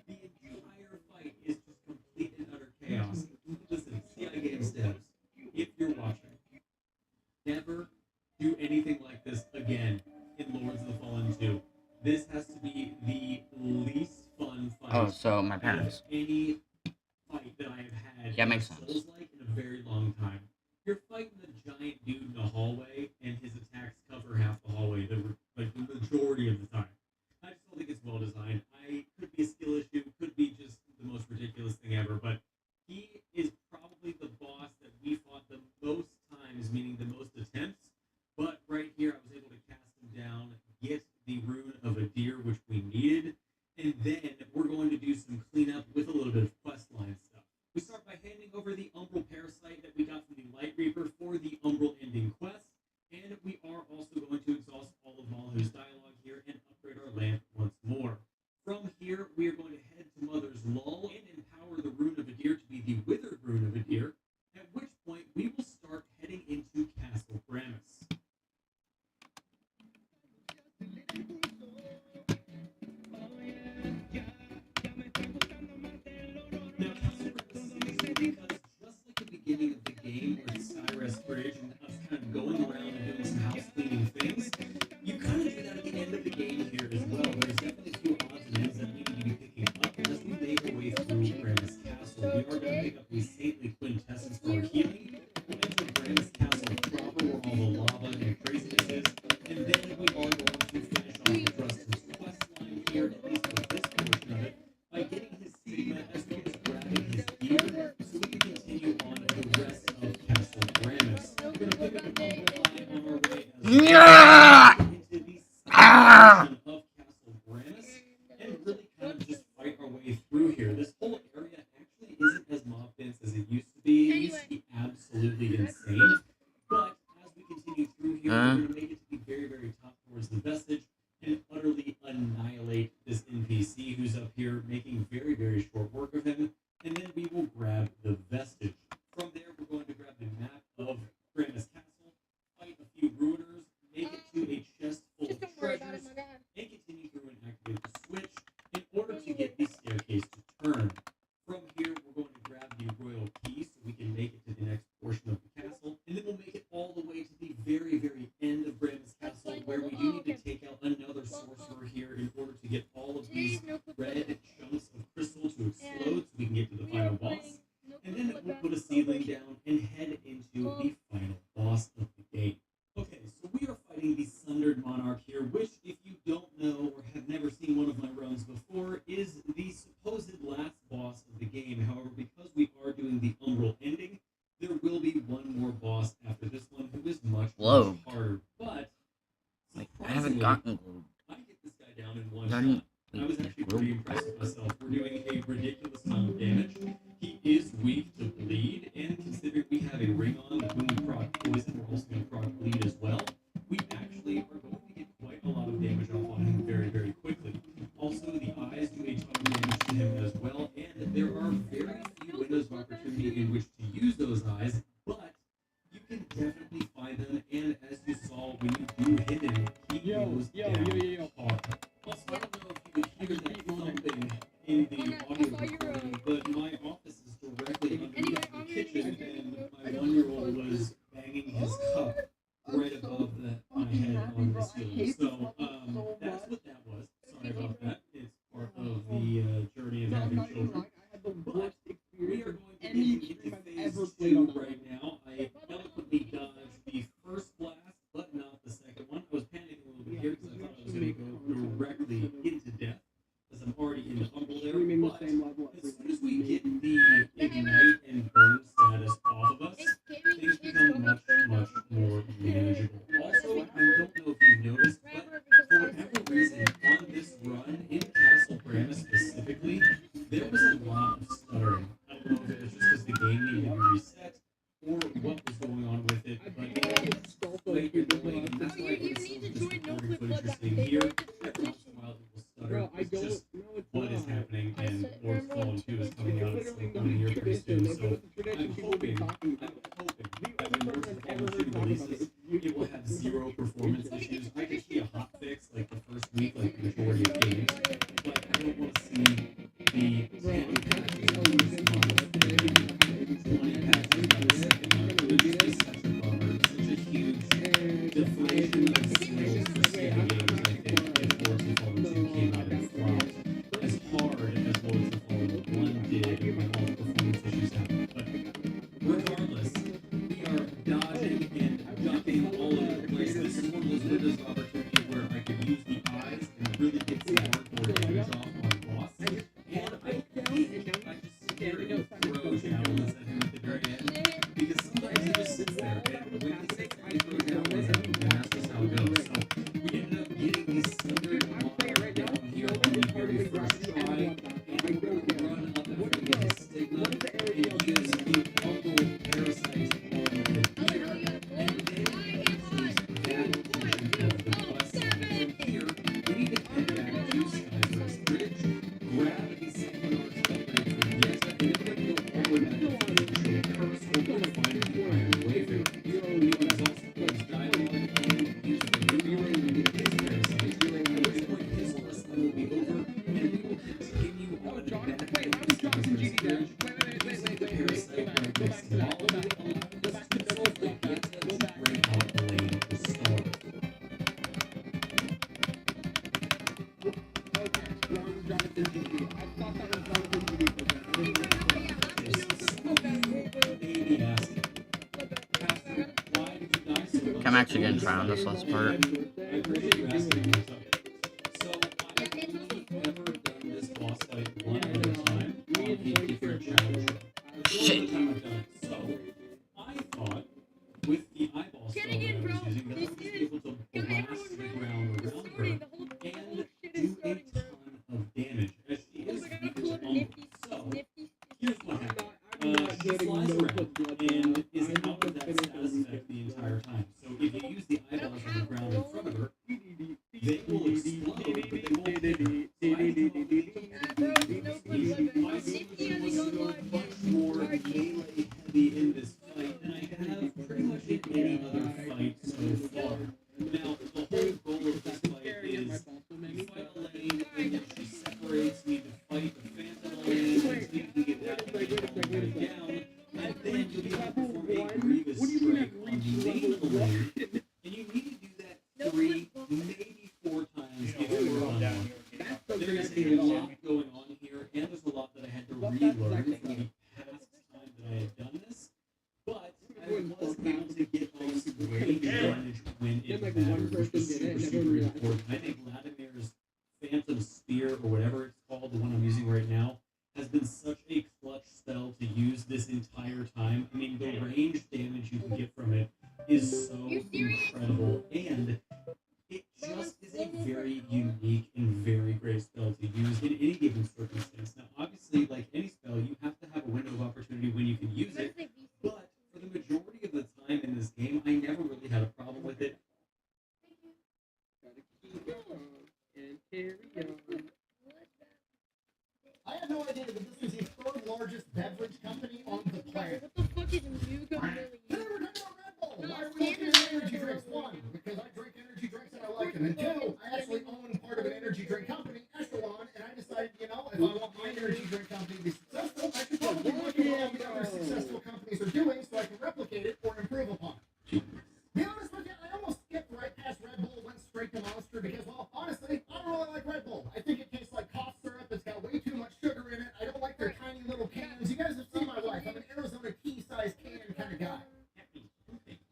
The entire fight is just complete and utter chaos. Listen, CI Games devs, if you're watching, never do anything like this again in Lords of the Fallen 2. This has to be the least fun fight Oh, so my out of parents. any fight that I have had Yeah, makes in sense. Souls-like in a very long time. You're fighting a giant dude in the hallway, and his attacks cover half the hallway, like the majority of the time. I just don't think it's well designed. Could be a skill issue, could be just the most ridiculous thing ever, but he is probably the boss that we fought the most times, meaning the most attempts. But right here, I was able to cast him down, get the rune of a deer, which we needed, and then we're going to do some cleanup with a little bit of questline stuff. We start by handing over the Umbral Parasite that we got from the Light Reaper for the Umbral Ending quest, and we are also going to exhaust all of Malhu's dialogue here and upgrade our lamp once more. From here, we are going to head to Mother's Lull and empower the Rune of Adir to be the Withered Rune of Adir, at which point we will start heading into Castle Gramus. Now, Castle Gramus is because just like the beginning of the game where Sky Restoration us kind of going around and doing some house cleaning things, you kind of do that at the end of the game here as well. There's definitely a few odds and ends that we need to be picking up as we make our way through Gramus Castle. We are going to pick up the Saintly Quintessence for our healing. We'll enter Gramus Castle proper where all the lava and craziness is, and then we are going to finish off the Drustin's quest line here, at least for this portion of it, by getting his Sigma as well as grabbing his gear so we can continue on the rest of Castle Gramus. We're going to pick up an Umbral Eye on our way as well Yeah! into the southern portion of Castle Gramus and really kind of just fight our way through here. This whole area actually isn't as mob dense as it used to be. It used to be absolutely insane. But as we continue through here, we're going to make it to the very, very top towards the Vestige and utterly annihilate this NPC who's up here, making very, very short work of him. And then we will grab the Vestige. From there, we're going to grab the map of Gramus Castle, fight a few ruiners, make it to a chest full Just of don't worry about it, treasures, my God. and continue through and activate the switch in order to get the staircase to turn. From here, we're going to wheeling down and head into the final boss of the game. Okay, so we are fighting the Sundered Monarch here, which, if you don't know or have never seen one of my runs before, is the supposed last boss of the game. However, because we are doing the Umbral ending, there will be one more boss after this one who is much Whoa. harder. But Like, I haven't gotten gold. I get this guy down in one Done- shot. I was actually pretty impressed with myself. We're doing a ridiculous amount of damage. He is weak to bleed, and considering we have a ring on that when we proc poison, we're also going to proc bleed as well. We actually are going to get quite a lot of damage off on him very, very quickly. Also, the eyes do a ton of damage to him as well, and there are very few windows of opportunity in which to use those eyes, but you can definitely find them, and as you saw, when you do hit him, he goes down hard. Also, I don't know if you could hear that thumping in the audio recording, but my office is directly underneath the kitchen, and my 1-year-old was banging his cup right above my head on the ceiling. So, that's what that was. Sorry about that. It's part of the journey of having children. But we are going to be into phase 2 right now. I eloquently dodged the first blast, but not the second one. I was panicking a little bit here because I thought I was going to go directly into death, because I'm already in the Umbral there. But as soon as we get the ignite and burn status off of us, things become much, much more manageable. Also, I don't know if you've noticed, but for whatever reason, on this run, in Castle Gramus specifically, there was a lot of stuttering. I don't know if it was just because the game needed to be reset, or what was going on with it, but wait, you're delayed, and that's why it's so disappointing footage you're seeing here. Every once in a while it will stutter. It's just what is happening, and Lord's Fallen 2 is coming out at some point here pretty soon, so I'm hoping that when Lord's Fallen 2 releases, it will have 0 performance issues. I could see a hot fix like the first week, like the majority of games, but I don't want to see the 10 patches of this month and 20 patches by the second month. It would just be such a bummer, such a huge deflation of sales for skinny games, I think, if Lords of Fallen 2 came out and flopped as hard as Lords of Fallen 1 did when all the performance issues happened. But regardless, we are dodging and ducking all over the place. This is one of those windows of opportunity where I could use the eyes and really get some hardcore damage off on boss. And I just stare and throw javelins at him at the very end, because sometimes he just sits there, and when he sits there, he throws javelins at him, and that's just how it goes. So we ended up getting the Sundered Monarch down here on the very first try, and run up and get his stigma, and use the Umbral Parasite on the deer, and then use that portion of the quest line. From here, we need to head back to Skywest Bridge, grab the St. Bernard's upgrade from Yetta, and then go all the way back to the Curse, or go find the Iron Wayfarer. We can also close dialogue and use the Ruby to get his parasite, at which point his quest line will be over, and we will continue on back to Skywest Bridge, using the parasite like this model that allows us to hopefully get to bring out Elaine the Storm. I'm actually gonna try on this last part. I appreciate you asking me. So I've only ever done this boss fight one other time on a different challenge run. It's the only time I've done it. So I thought with the eyeball spell that I was using that I would be able to blast the ground around her and do a ton of damage as she is weak to Umbral. So here's what happened. She flies around and is out of that status effect the entire time. So if you use the eyeballs on the ground in front of her, they will explode, but they won't hit her. So I was much more melee heavy in this fight than I have pretty much in any other fight so far. Now, the whole goal of this fight is you fight Elaine, and then she separates, you need to fight the Phantom Elaine until you can get that Elaine all the way down, and then you'll be able to perform a Grievous Strike on the main Elaine, and you need to do that 3, maybe 4 times if you run one. There is a lot going on here, and there's a lot that I had to relearn from the past time that I had done this. has been such a clutch spell to use this entire time. I mean, the range damage you can get from it is so incredible, and it just is a very unique and very great spell to use in any given circumstance. Now, obviously, like any spell, you have to have a window of opportunity when you can use it, but for the majority of the time in this game, I never really had a problem with it. Gotta keep on and carry on. I had no idea that this was the third largest beverage company on the planet. What the fuck is Mugo really? Today we're talking about Red Bull. Why are we looking at energy drinks? One, because I drink energy drinks and I like them. And two, I actually own part of an energy drink company, Echelon, and I decided, if I want my energy drink company to be successful, I should probably look at what all the other successful companies are doing so I can replicate it or improve upon it. Be honest with you, I almost skipped right past Red Bull, went straight to Monster because, well, honestly, I don't really like Red Bull. I think it tastes like cough syrup. It's got way too much sugar in it. I don't like their tiny little cans. You guys have seen my life. I'm an Arizona tea-sized can kind of guy.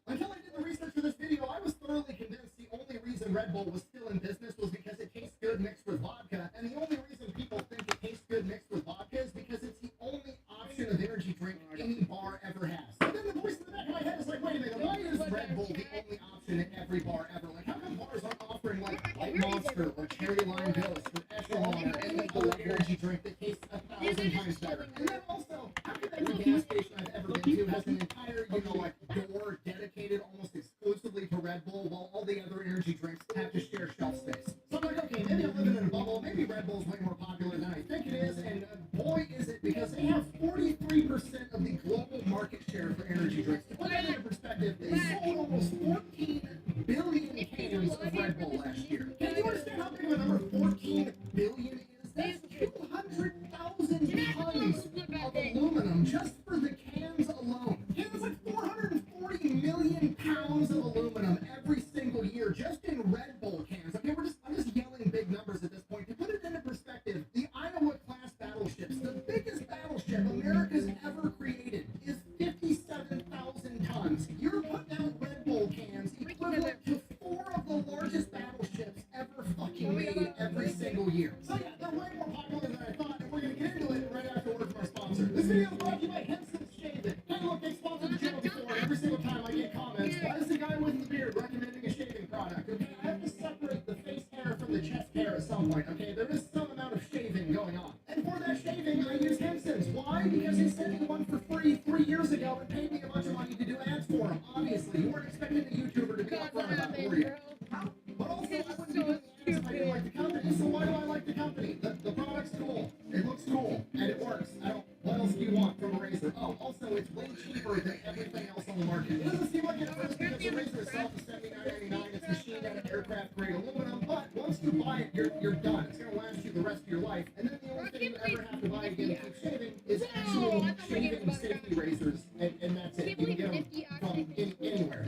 Until I did the research for this video, I was thoroughly convinced the only reason Red Bull was still in business was because it tastes good mixed with vodka. And the only reason people think it tastes good mixed with vodka is because it's the only option of energy drink any bar ever has. And then the voice in the back of my head is like, wait a minute, why is Red Bull the only option at every bar ever? Like, how come bars aren't offering like Light Monster or Cherry Lime Ghost or Echelon or any other energy drink that tastes 1,000 times better? And then also, how come every gas station I've ever been to has an entire, door dedicated almost exclusively to Red Bull while all the other energy drinks have to share shelf space? So I'm like, okay, maybe I'm living in a bubble. Maybe Red Bull's way more popular than I think it is, and boy is it, because they have 43% of the global market share for energy drinks. To put that into perspective, they sold almost 14 billion cans of Red Bull last year. Can you understand how big of a number 14 billion is? That's 200,000 tons of aluminum just for the cans alone. Yeah, that's like 440 million pounds of aluminum every single year just in Red Bull cans. Okay, I'm just yelling big numbers at this point. To put it into perspective, the Iowa-class battleships, the biggest battleship America's ever created, is 57,000 tons. You're putting out Red Bull cans equivalent to 4 of the largest battleships ever fucking made every single year. So yeah, they're way more popular than I thought, and we're gonna get into it right after word from our sponsor. This video is brought to you by Henson's Shaving. Hey, look, they sponsored the channel before, and every single time I get comments, why is the guy with the beard recommending a shaving product? Okay, I have to separate the face hair from the chest hair at some point. Okay, there is some amount of shaving going on, and for that shaving, I use Henson's. Why? Because they sent me one for free 3 years ago and paid me a bunch of money to do ads for them. Obviously, you weren't expecting the YouTuber to be upfront about it, were you? But also, I wouldn't be doing the ads if I didn't like the company. So why do I like the company? The product's cool. It looks cool, and it works. What else do you want from a razor? Oh, also, it's way cheaper than everything else on the market. It doesn't seem like it at first because the razor itself is $79.99. It's machined out of aircraft-grade aluminum, but once you buy it, you're done. It's going to last you the rest of your life. And then the only thing you ever have to buy again to keep shaving is actual shaving safety razors, and that's it. You can get them from anywhere.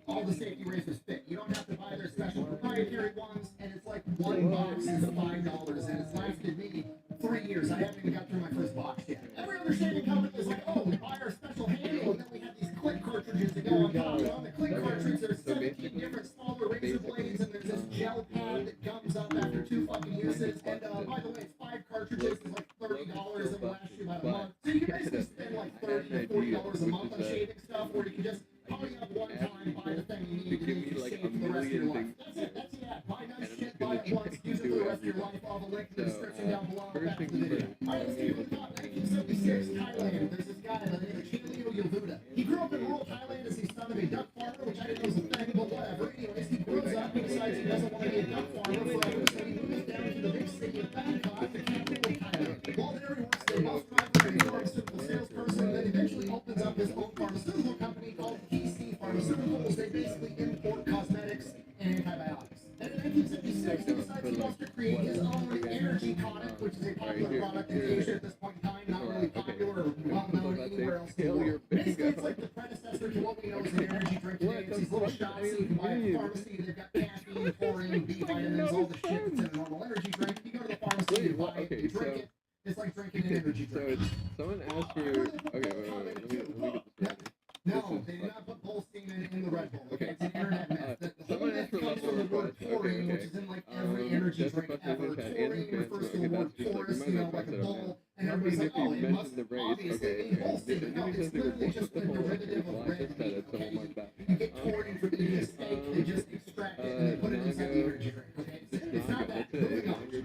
All the safety razors fit. You don't have to buy their special proprietary ones, and it's like one box is $5, and it's lasted me 3 years. I haven't even got through my first box yet. Every other shaving company is like, oh, we buy our special handle, and then we have these click cartridges that go on top. And on the click cartridge, there's 17 different smaller razor blades, and there's this gel pad that gums up after 2 fucking uses. And by the way, it's 5 cartridges. It's like $30, and will last you about a month. So you can basically spend like $30 to $40 a month on shaving stuff, or you can just party up one time, buy the thing you need, and then you can shave for the rest of your life. That's it. That's the ad. Buy none shit, buy it once, use it for the rest of your life. I'll have a link in the description down below. Back to the video. Alright, let's keep it top. 1976, Thailand. There's this guy by the name of Chaleo Yavuda. He grew up in rural Thailand as the son of a duck farmer, which I didn't know was a thing, but whatever. Anyways, he grows up and decides he doesn't want to be a duck farmer forever, so he moves down to the big city of Bangkok, the capital of Thailand. While there, he works as a bus driver and a pharmaceutical salesperson, and then eventually opens up his own pharmaceutical company called TC Pharmaceuticals. They basically import cosmetics and antibiotics. And in 1976, he decides he wants to create his own energy tonic, which is a popular product in Asia at this point in time, not really popular or well known anywhere else in the world. Basically, it's like the predecessor to what we know as an energy drink today. It's these little shots that you can buy at the pharmacy. They've got caffeine, taurine, B vitamins, all the shit that's in a normal energy drink. You go to the pharmacy, you buy it, you drink it. It's like drinking an energy So drink. it's someone asked for. Okay, wait. Let me get this. No, they did not put bull semen in the Red Bull. Okay, it's an internet myth. The whole Someone myth asked for comes from the word taurine, which is in like every energy that's a drink question ever. in the chat. Taurine refers to the word Taurus, like a bull, and everybody was mean, like, if oh, you it must mentioned the race, obviously okay, mean Holstein. give No, me it's something literally with just a the whole derivative of well, I red just said meat. it, something Okay, like that. you get taurine from eating a steak, they just extract it and they put it inside the energy drink. Okay, it's not that. Moving on. I don't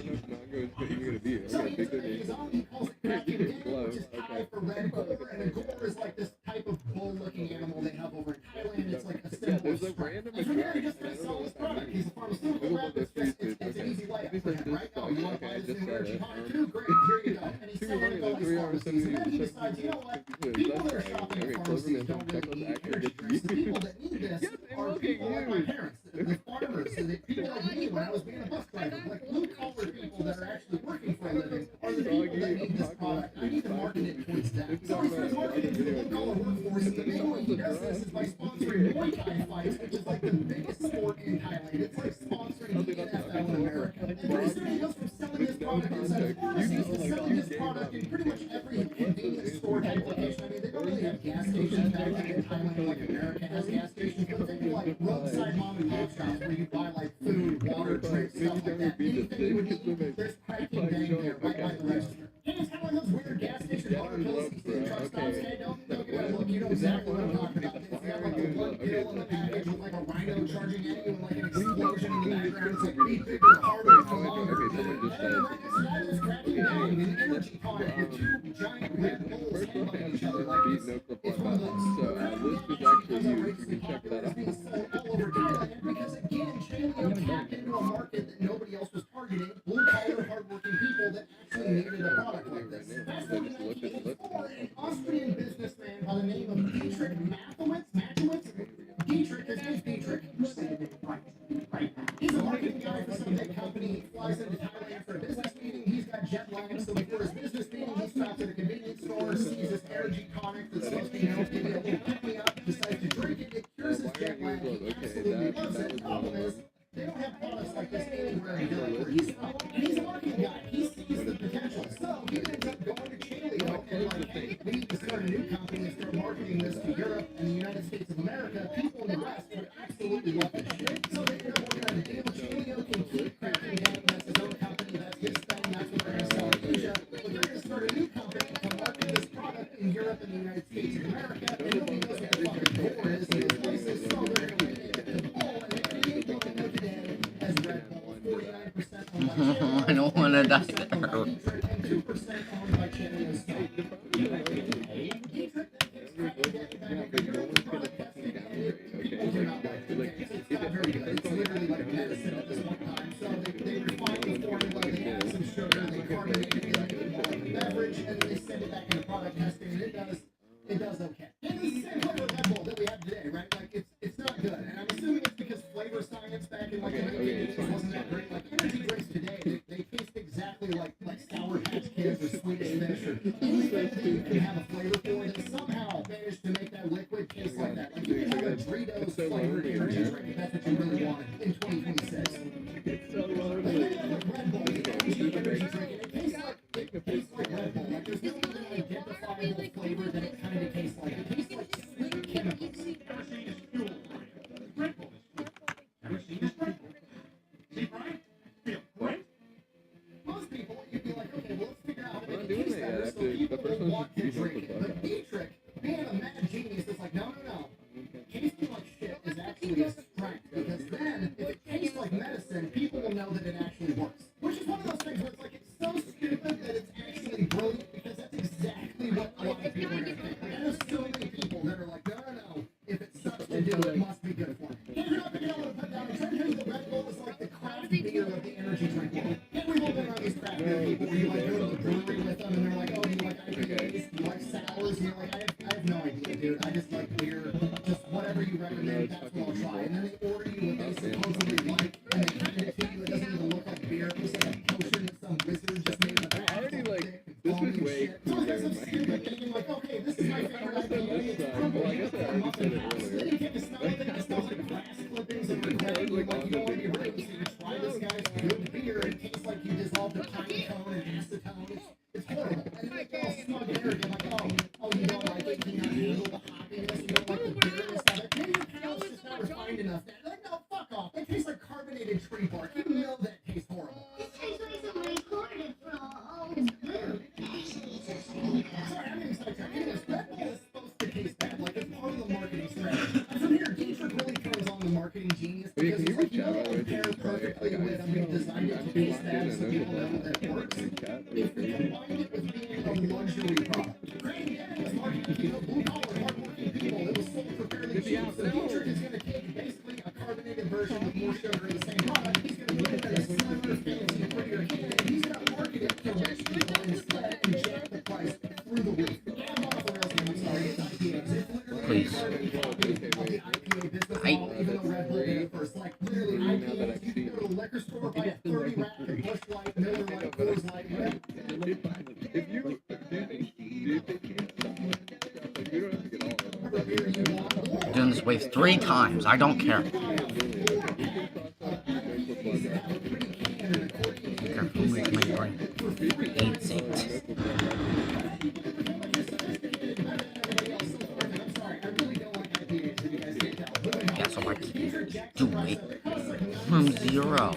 know if Nago is even gonna be here. So Okay, he big just good his own, he calls it Kraken Gang, Glow, which is Thai for red boar, and a boar is like this type of bull-looking animal they have over in Thailand. It's like a Yeah, symbol there's of a strength. random And from here, he address, just and I starts don't know selling what his that product. means. He's a pharmaceutical Google rep. the It's food, it's an easy layup Maybe for him, send right? this Oh, you want to stuff. buy Okay, this just new said energy it. tonic too? Great, here you go. And he's Two selling it to all minutes, these 3 hours, pharmacies. And then he 70 decides, you know what? seconds. People that are That's shopping right. at Okay, pharmacies Cloverman don't from really Checkers need actually energy gets drinks. The you. people that need this Yes, they are look at people like my you. parents, the farmers, the people like me when I was being a bus driver. Like blue-collar people that are actually working for a living are the people that need this product. I need to market it towards them. So he starts marketing to the blue-collar workforce, and the main way he does this is by sponsoring Muay Thai fights, which is like the biggest sport in Thailand. It's like sponsoring the NFL in America. And pretty soon he goes from selling his product inside of pharmacies to selling his product in pretty much every convenience store type location. I mean, they don't really have gas stations back there in Thailand like America has gas stations, but they do like roadside mom and pop shops where you buy like food, water, drinks, stuff like that. Anything you would need, there's Kraken Gang there right by the register. Hey, it's kind of like those weird gas station water pills you see in truck stops. Hey, don't give it a look. You know exactly what I'm talking about. It's got like the one pill in the package with like a rhino charging at you and like an explosion in the background. It's like beat bigger, harder, for longer. And then right next to that is Kraken Gang, an energy tonic with two giant red bulls headbutting each other. Like it's one of those. So this is actually you. You can check that out. Being sold all over Thailand because again, Chaleo tapped into a market that nobody else was targeting. Blue-collar, hardworking people that actually needed a product like this. That's what in 1984, an Austrian businessman by the name of Dietrich Matthewitz. Dietrich, his name's Dietrich. Right. He's a marketing guy for some big company. He flies into Thailand for a business meeting. He's got jet lag, so before his business meeting, he stops at a convenience store, sees this energy tonic that's supposed to, give you a little pick-me-up, decides to drink it. It cures his jet lag. He absolutely loves it. The problem is, they don't have products like this anywhere in Europe where he's from. And he's a marketing guy. He sees the potential. So he ends up going to Chaleo and like, hey, we need to start a new company and start marketing this to Europe and the United States of America. People in the West would absolutely love this shit. So they end up working on a deal. Chaleo can keep Kraken Gang. That's his own company. That's his thing. That's what they're going to sell in Asia. But they're going to start a new company to market this product in Europe and the United States of America. And nobody knows what the fucking core is in these places. So they're going to rename it to Bull. And they're going to name what they know today as Red Bull. 49% owned by Chaleo. I don't want to die 49% owned by Dietrich, and 2% owned by Chaleo stock. Dietrich then takes Kraken Gang back over Europe to product testing, and people do not like the game. It's not very good. It's literally like medicine at this point in time. So they refine the formula, they add some sugar, they carbonate it, they make it more like a beverage, and then they send it back into product testing, and it does okay. And it's the same flavor of Red Bull that we have today, right? Like it's not good. And I'm assuming it's because flavor science back in like the 1980s wasn't that great. Like energy drinks today, they taste exactly like Sour Patch Kids or Swedish Fish or anything that you can have a flavor for. They somehow managed to make that liquid taste like that. Like you can have a Doritos flavored energy drink if that's what you really wanted in 2026. It's so low. And then you have like Red Bull, the energy drink, and it tastes like Red Bull. Like there's no even identifiable flavor that it kind of tastes like. It tastes like sweet chemicals. Most people, you'd be like, okay, well, let's figure out how to make it taste better so people will want to drink it. But Dietrich, being a mad genius, is like, no. Tasting like shit is actually a strength because then, if it tastes like medicine, people will know that it actually works. Which is one of those things where it's like, it's so stupid that it's actually brilliant because that's exactly what a lot of people are going to think. Like, I know so many people that are like, no. If it sucks to do, it must be good for me. Hey, you're not picking up what I put down. Because the Red Bull is like the craft beer of the energy drink world. And we've all been around these craft beer people where you like go to the brewery with them and they're like, oh, do you like IPAs? Do you like sours? And you're like, I have no idea, dude. I just like beer. Just whatever you recommend, that's what I'll try. And then they order you what they supposedly like and they hand it to you. It doesn't even look like beer. It looks like a potion that some wizard just made with a Already like thick and this foamy is way shit. So cooler it's some than my stupid thinking like, okay, this is my favorite IPA. It's purple. Well, I You guess get I a already muffin said it house. earlier. Then you take a smell of it. It smells like grass clippings and regret. You're like, you don't want to be rude. So you try this guy's good beer and it tastes like you dissolved a pine cone and acetone. It's horrible. And then they get all smug and arrogant like, oh, you don't like it. You not handle the hoppiness. You don't like the bitterness of it. Maybe your palate's just not refined enough. They're like, no, fuck off. It tastes like carbonated tree bark. You know that tastes horrible. It tastes like somebody poured it from. luxury product. Granny Dan was marketing, blue collar, hardworking people. It was sold for fairly cheap. So Dietrich is going to take basically a carbonated version with more sugar in the same product. He's going to put it in a slimmer, fancy, prettier can, and he's going to market it to rich people instead and jack the price through the roof. Yeah, I'm off the rails here, I'm sorry. It's IPAs. It's literally Please. a carbon copy of the IPA business model, even though Red Bull did it first. Like, literally, IPAs, you can go to the liquor store, buy a 30 rack of Busch Light, Miller Lite, Coors Light, whatever. If you think you don't have to get all of Beer you want. I'm doing this wave 3 times. I don't care. Careful, make my brain. 8-8. Yeah, so I keep doing from 0.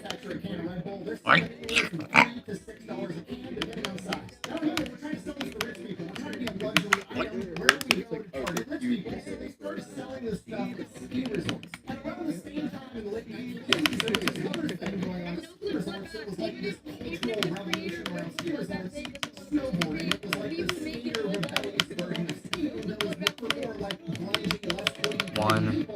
One.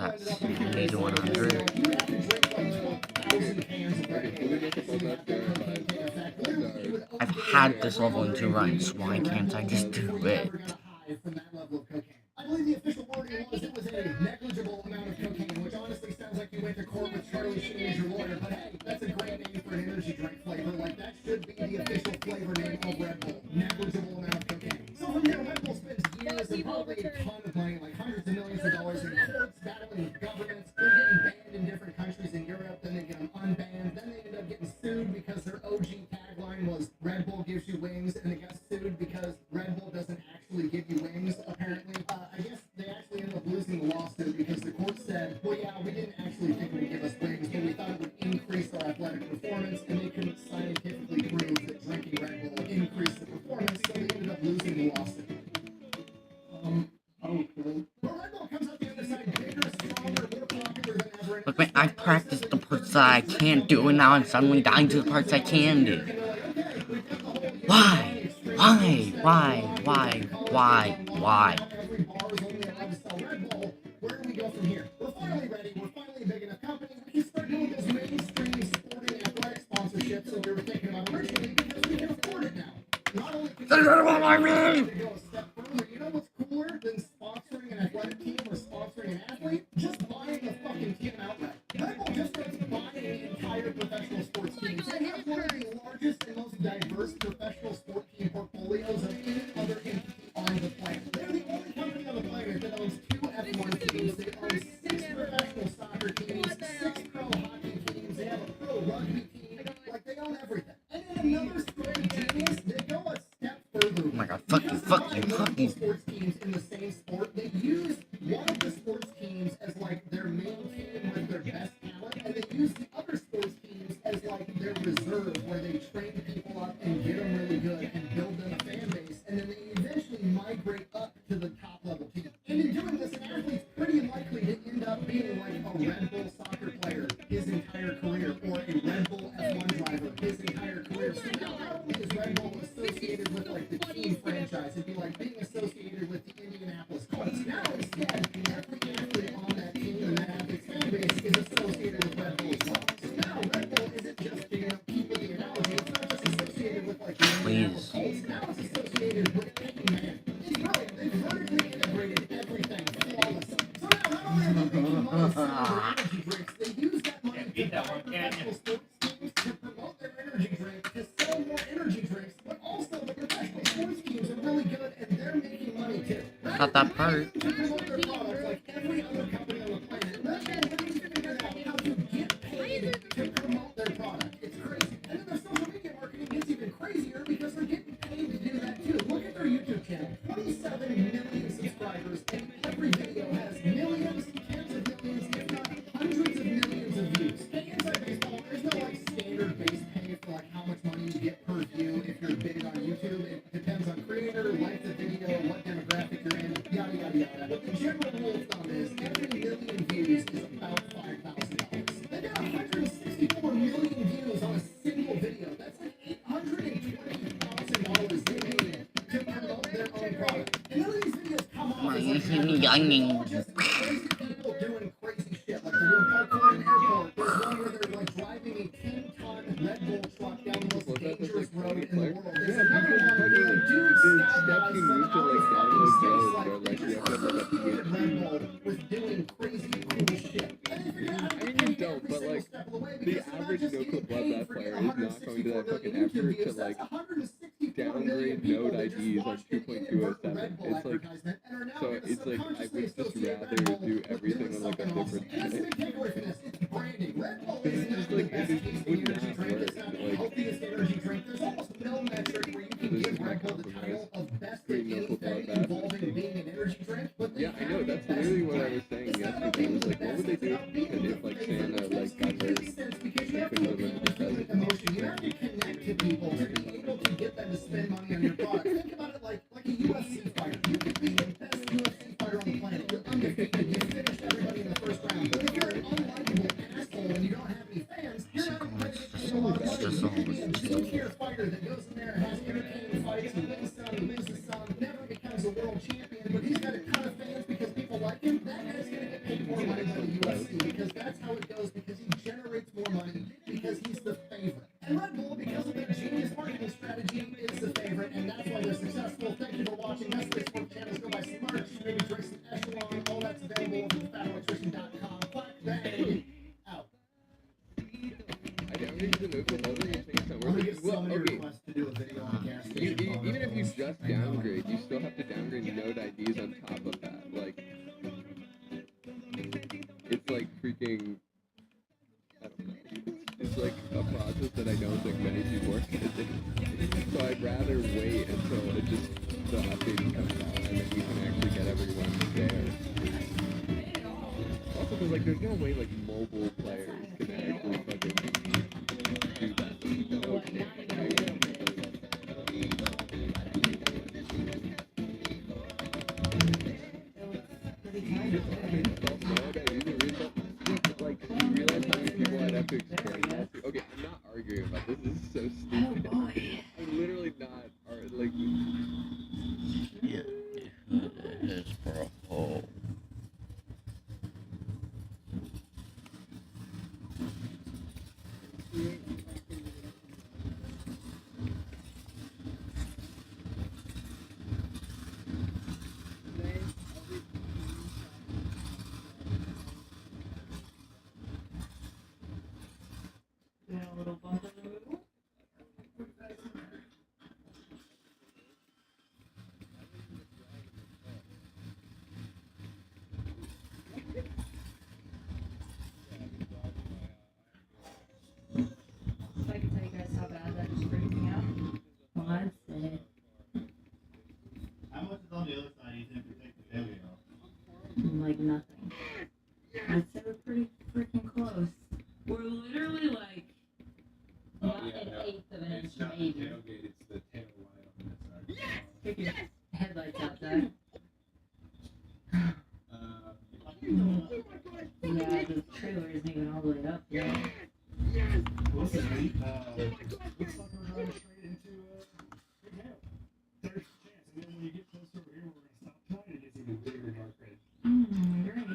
that? 70 to 100? I've had this level in 2 runs. Why can't I just do it? From that level of cocaine. I believe the official wording was it was a negligible amount of cocaine, which honestly sounds like you went to court with Charlie Sheen as your lawyer. But hey, that's a great name for an energy drink flavor. Like that should be the official flavor name of Red Bull. Negligible amount of cocaine. So from here, Red Bull spends years and probably a ton of money, like hundreds of millions of dollars in courts, battling with governments. They're getting banned in different countries in Europe, then they get them unbanned, then they end up getting sued because their OG tagline was Red Bull gives you wings, and they got sued because Red Bull doesn't actually give you wings, apparently. I guess they actually ended up losing the lawsuit because the court said, well, yeah, we didn't actually think it would give us wings, but we thought it would increase our athletic performance, and they couldn't scientifically prove that drinking Red Bull increased the performance, so they ended up losing the lawsuit. Okay. But Red Bull comes out the other side bigger, stronger, more popular than ever. Look, man, I practiced the parts that I can't do, and now I'm suddenly dying to the parts I can do. Why? Why? Every bar is only allowed to sell Red Bull. Where do we go from here? We're finally ready. We're finally a big enough company. We can start doing those mainstream sporting athletic sponsorships that we were thinking about originally because we can afford it now. Not only can we go a step further, you know what's cooler than sponsoring an athletic team or sponsoring an athlete? Just buying the fucking team outright. Red Bull just starts buying entire professional sports teams. They have one of the largest and most diverse professional sport team portfolios of any other entity on the planet. They're the only company on the planet that owns 2 F1 teams. They own 6 professional soccer teams, 6 pro hockey teams. They have a pro rugby team. Like, they own everything. And then another story genius, they go a step further. Oh my god, fuck you. Sports teams in the same sport, they use one of the sports teams as like their main team with their best talent, and they use the other sports teams as like their reserve, where they train people up and get them really good and build them a fan base, and then they eventually migrate up to the top level team. And in doing this, an athlete's pretty likely to end up being like a Red Bull soccer player his entire career, or a Red Bull F1 driver his entire career. So now not only is Red Bull associated with like the team franchise, it'd be like being associated with the Indianapolis Colts. Now instead, every athlete on that team and that athlete's fan base is associated with Red Bull as well. So now Red Bull isn't just, you know, keep with the analogy, it's not just associated with like the Indianapolis Colts, now it's associated with any man. It's brilliant. They've vertically integrated everything flawlessly. So now not only are they making money selling their energy drinks, they use that money to buy professional sports teams to promote their energy drink, to sell more energy drinks, but also the professional sports teams are really good and they're making money too. Not that part. To promote their products like every other company on the planet, Red Bull really figured out how to get paid to promote their product. It's crazy. And then their social media marketing gets even crazier because they're getting paid to do that too. Look at their YouTube channel. 27 million subscribers, and every video has millions, tens of millions, if not hundreds of millions of views. And inside baseball, there's no like standard base pay for like how much money you get per view if you're big on YouTube. It depends on creator, length of video, what demographic you're in, yada yada yada. But the general rule of thumb is every million views is about $5,000. They got 164 million views on a single video. That's like $820,000 they made to promote their own product. And none of these videos come off as like just crazy people doing crazy shit. Like they're doing parkour in an airport. There's one where they're like driving a 10-ton Red Bull truck down the most dangerous road in the world. There's another one where the dude skydives from outer fucking space. Like they just associated Red Bull with doing crazy cool shit. And they figured out how to I mean, pay you don't, every but single like step of the way the because they're not average just no getting clip love paid that for player getting is not going to that 164 fucking million effort YouTube to views. like That's 164 million downgrade people node that just IDs on watched an 2.207. Red Bull It's like, advertisement and are now so going to it's like I subconsciously would just associate rather Red Bull do with everything doing on like a something awesome. different And that's the shit. big takeaway from this. It's branding. Red Bull This is is not just the like best it tasting would energy not drink. work. It's not the Like healthiest energy drink. There's almost no metric where you can this give is my Red Bull the compromise. title of best at Green no clip anything love that. involving being an energy drink. But they Yeah, I know. have That's the best literally what I brand. was saying It's not about yesterday. I being was the like, what best. would they It's do about being if the like flavor. Santa It like just got makes hurt? sense because you have to Couldn't appeal remember to the human present. emotion. You have to connect to people to be able to get them to spend money on your product. Think about it like a UFC fighter. You could be the best UFC fighter on the planet. You're undefeated. You finished everybody in the first round. But if you're an unlikable asshole and you don't have any fans, you're not going to get paid a lot of money. You could be a two-tier fighter that goes in there and has entertaining fights and wins some, loses some, never becomes a world champion, but he's got a ton of fans because people like him. That guy's going to get paid more money than UFC because that's how it goes, because he generates more money, because he's the favorite. And Red Bull, because of their genius marketing strategy, is the favorite, and that's why they're successful. Thank you for watching. That's the sports channels. Go by Smart, maybe Drayson Echelon. All that's available over at FatElectrician.com. Fuck that. Out. I downgraded to no clip only and things not I'm gonna working. get so Well, many okay. requests to do a video on gas You, station. even if you just downgrade, you still have to downgrade node IDs on top of that. Like, it's like freaking. I don't know. It's like a process that I don't think many people are gonna do. So I'd rather wait until it just the update comes out and then we can actually get everyone there. Also, because like there's no way like mobile players can actually fucking do that. Okay. Like, you realize how many people I'd have to explain that to? Okay, I'm not arguing about this. This is so stupid. I'm literally not, like, Yeah. It's for a whole. Doing a little bumper removal. So I can tell you guys how bad that just freaked me out. Well, I'd say How much is on the other side you think to take the failure off? like nothing. I'd say we're pretty freaking close. We're literally like not an eighth of an inch, maybe. It's the tail light on that side. Take your headlights out, Zach. Yeah, the trailer isn't even all the way up yet. Listen, looks like we're going straight into big hail. There's a chance, and then when you get closer over here, we're going to stop trying. It gets even bigger dark red. Great.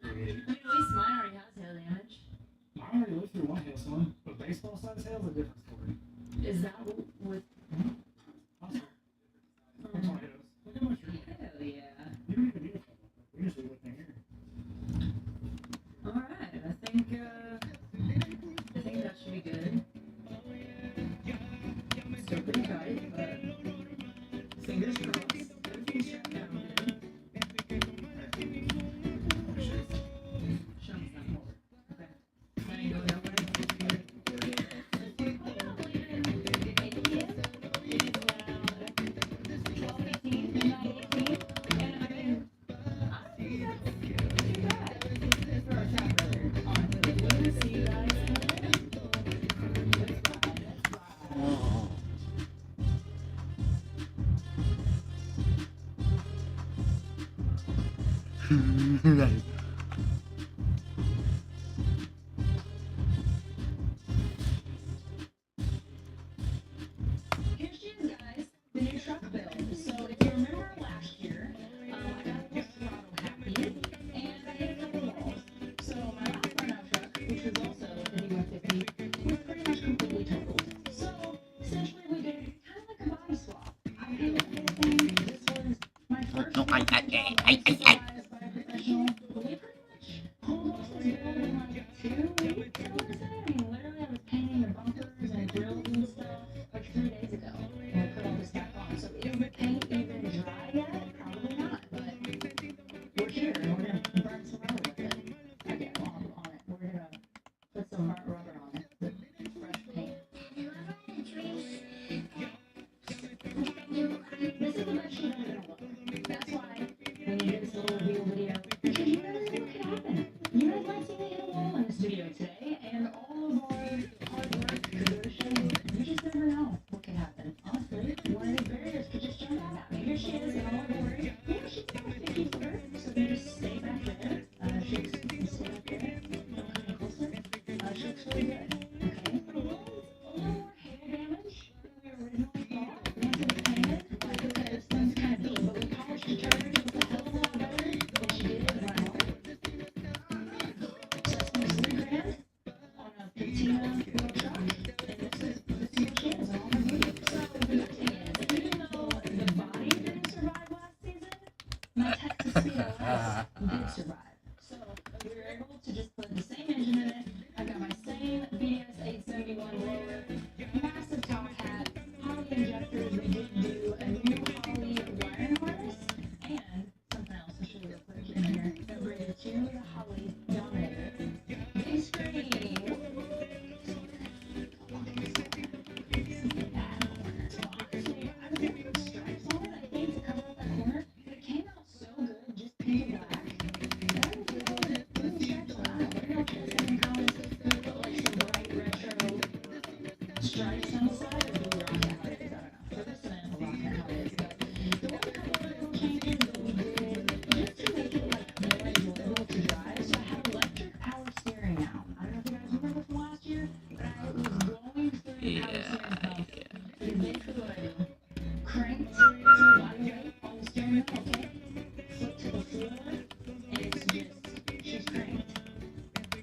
I mean, at least mine already has hail damage. I already lived through one hailstorm, but baseball size hail is a different story. Is that with? Awesome. Look at my hails. Look at my tree. Hell yeah. You don't even need a phone. We usually live in here. All right, I think that should be good. Still pretty tight, but fingers crossed. Everything's strapped down good. Show me some more. Okay. That ain't going nowhere. Right. Here she is, guys. The new truck build. So if you remember last year, I got a little throttle happy, and I hit a couple walls. So my last burnout truck, which was also a D150, was pretty much completely totaled. So essentially we did kind of like a body swap. I did the whole thing. This was my first No, I- supervised by a professional. But we pretty much almost was built in like 2 weeks, I want to say. I mean, literally I was painting the bumpers and grills and stuff like 3 days ago, and we put all this back on. So is the paint even dry yet? Probably not, but we're here and we're gonna burn some rubber with it. Again, on it. We're gonna put some burnt rubber on it with fresh paint. This is eventually gonna look. That's why when you do this little reveal video, because you never know what could happen. You guys might see me hit a wall in the studio today, and all of our hard work, devotion, you just never know what could happen. Honestly, one of these barriers could just jump out at me. Here she is, and all I'm worried. Yeah, she's got a 50 footer, so you just stay back there. She looks, you stay back there. Don't come any closer. She looks really good. Okay. A little more hair damage than we originally thought. Once it was painted, because things kind of beat, but we polished the turd. It was a hell of a lot better than she did in my heart. TLS did survive. So we were able to just put the same engine in it. I got my same BS 871 blower, massive top hat, Holley injectors. We did do a new Holley wiring harness, and something else I'll show you real quick in here. Upgraded to the Holley Dominator. Big screen. Stripes on it, I think, to cover up that corner. But it came out so good, just painted black. That was really good. Stripes on it. Let me know if you guys have any comments. Put like some bright retro stripes on the side, or do we rock it how it is? I don't know. For this one, we'll rock it how it is. But there was a couple of little changes that we did just to make it like more enjoyable to drive. So I have electric power steering now. I don't know if you guys remember from last year, but I was going through the power steering pump. Here's basically what I do. Crank to the body weight on the steering wheel, okay? Flip to the floor, and it's just, she's cranked.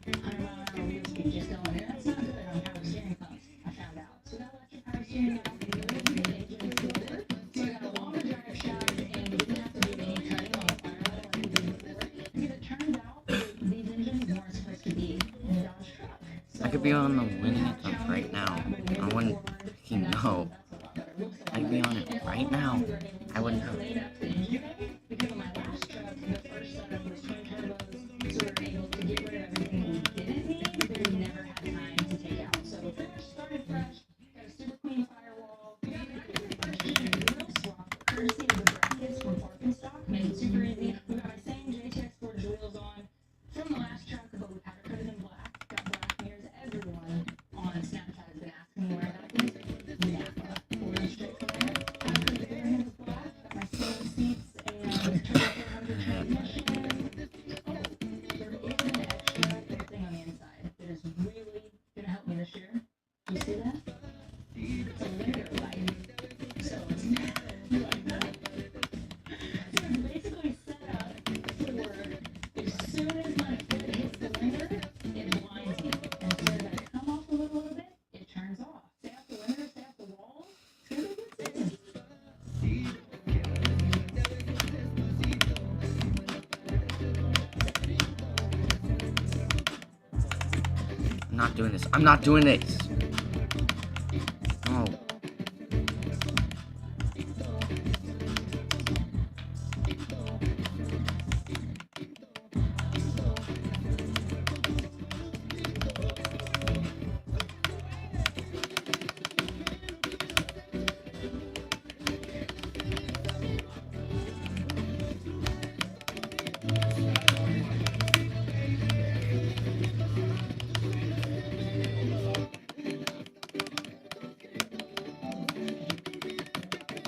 100 mile an hour wheel speed just going, and that's not good on power steering pumps, I found out. So that electric power steering now moves the engine forward, so I got a longer drive shaft, and we didn't have to do any cutting on the firewall like we did before, because it turns out that these engines weren't supposed to be in a Dodge truck. So I could be on the winning attempt right now. I wouldn't fucking know. I could be on it right now. I wouldn't know. Because on my last truck, the first setup was twin turbos, so we were able to get rid of everything we didn't need, but we never had time to take out. So finished, started fresh, got a super clean firewall, first gen wheel swap, courtesy of the brackets from Park Stock, made it super easy. We got my same JTX Forged wheels on from the last truck, but we powder coated in black, got black mirrors. Everyone on Snapchat has been asking me where I got these. Napa. Ordered straight from there. Powder coated the rear end with black, got my same seats and turbo 400 transmission. Oh, there is an extra thing on the inside that is really gonna help me this year. You see that? It's a linear light. So it's like that. So it's basically set up for as soon as my foot hits the linear, it blinds me. And as soon as I come off a little bit, it turns off. Stay off the linear, stay off the wall. It's gonna be good sitting. I'm not doing this. I'm not doing this. No.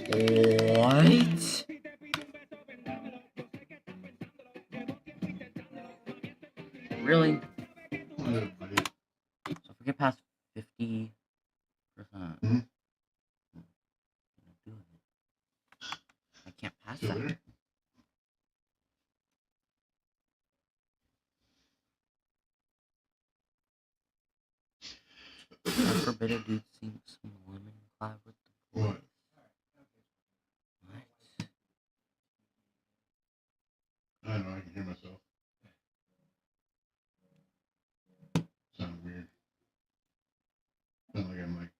What? Really? So if we get past 50%, I can't pass that. God forbid a dude sing some lemon cloud with the boys. What? I don't know, I can hear myself. Sound weird. Sound like I'm like.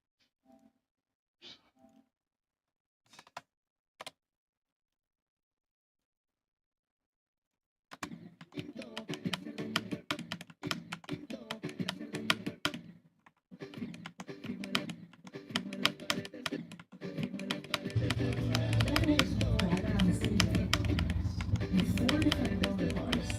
That is right on the scene. 4 different roller cars.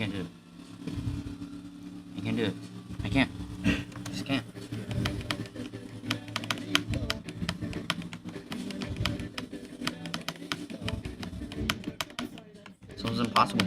can't do it. I can't do it. I can't. I just can't. So it's impossible.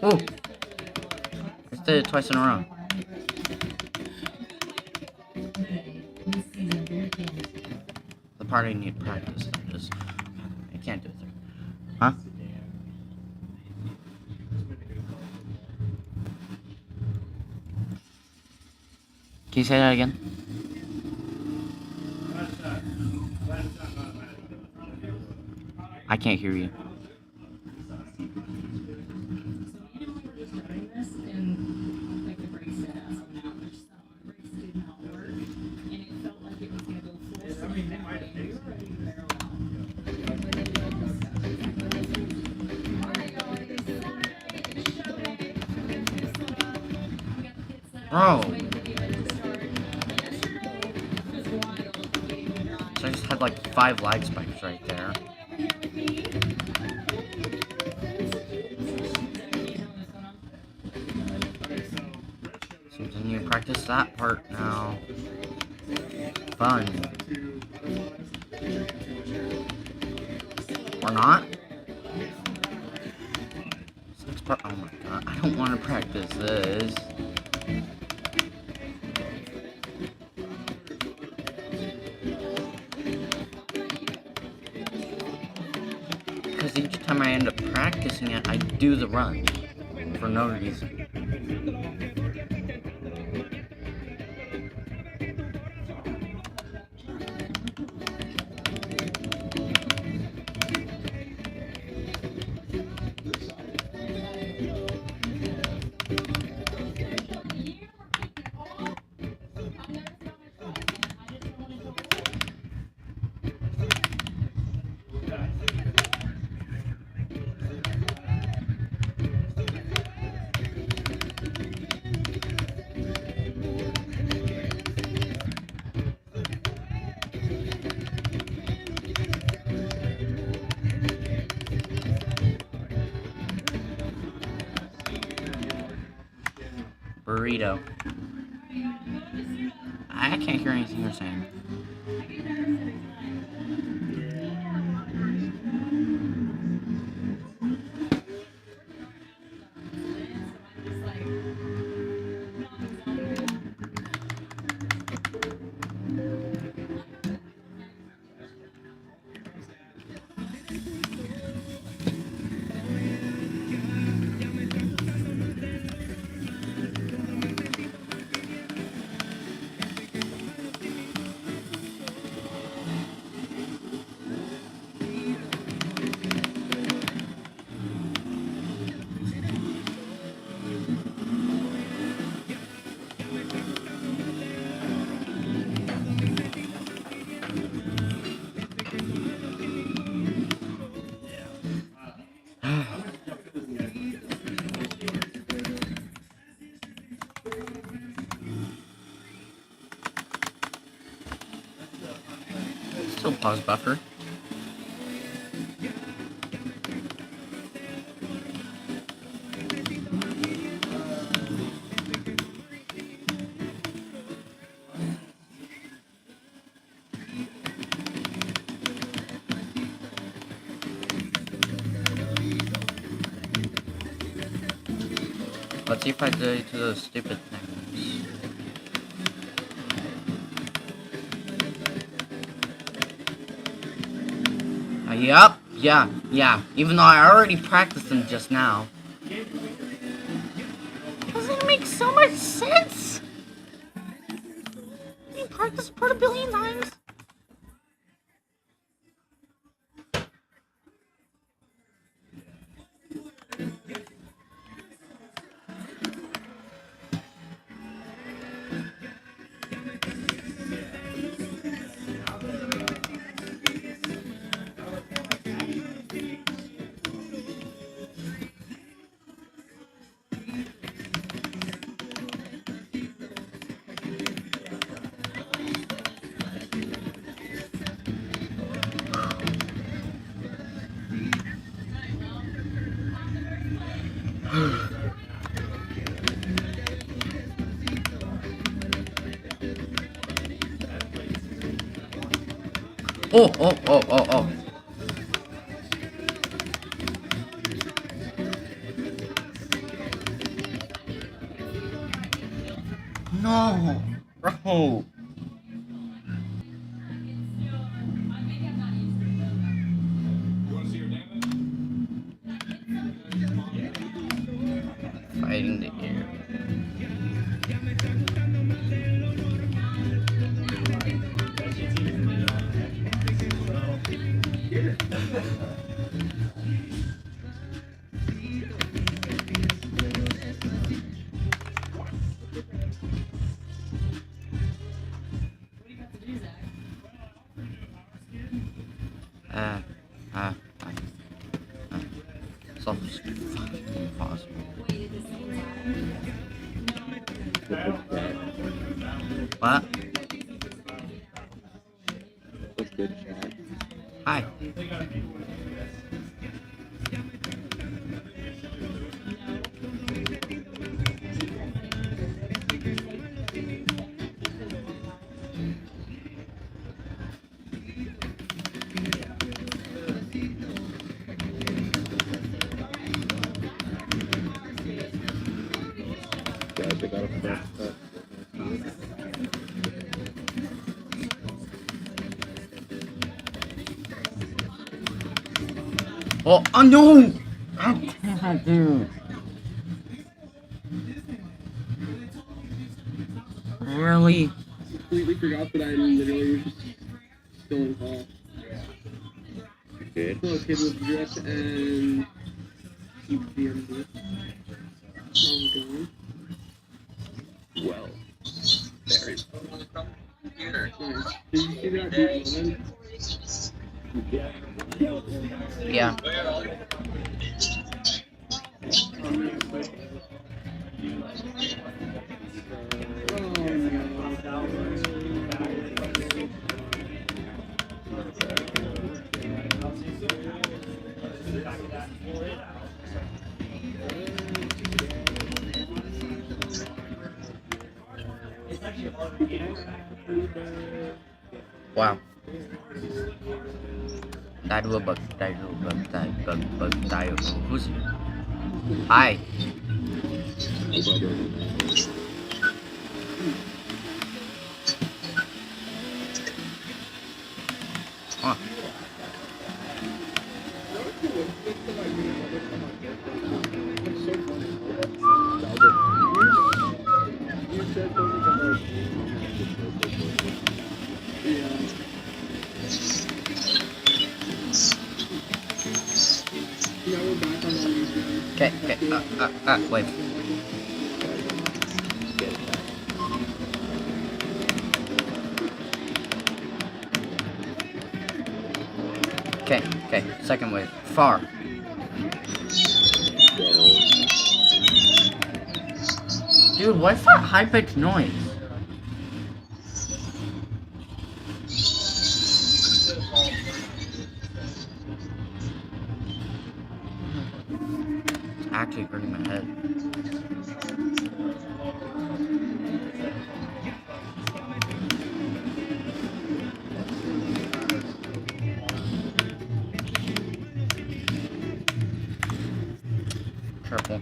Oh! I did it twice in a row. The part I need practice is I can't do it there. Huh? Can you say that again? I can't hear you. Bro! So I just had like 5 lag spikes right there. Seems I need to practice that part now. Fun. Or not? This part, oh my god, I don't want to practice this. Because each time I end up practicing it, I do the run. For no reason. Burrito. I can't hear anything you're saying. Still pause buffer. Let's see if I do to those stupid things. Yup, yeah. Even though I already practiced them just now. Doesn't it make so much sense? You practiced part a billion times. Oh, oh, oh, oh, oh. No, bro. Fighting the air. So fucking impossible. What? What's good, chat? Hi. Guys, I got a first cut. Oh, oh no! How can I do? Really? Completely forgot that I literally was just still in hall. Good. Still a kid with dress and CPMD. How's it going? Well, very Nice. Did you see that dude moment? Yeah. Wow. Who's hi? Huh. Okay, wait. Okay, second wave. Far. Dude, what's that high-pitched noise? It's actually hurting my head. Careful.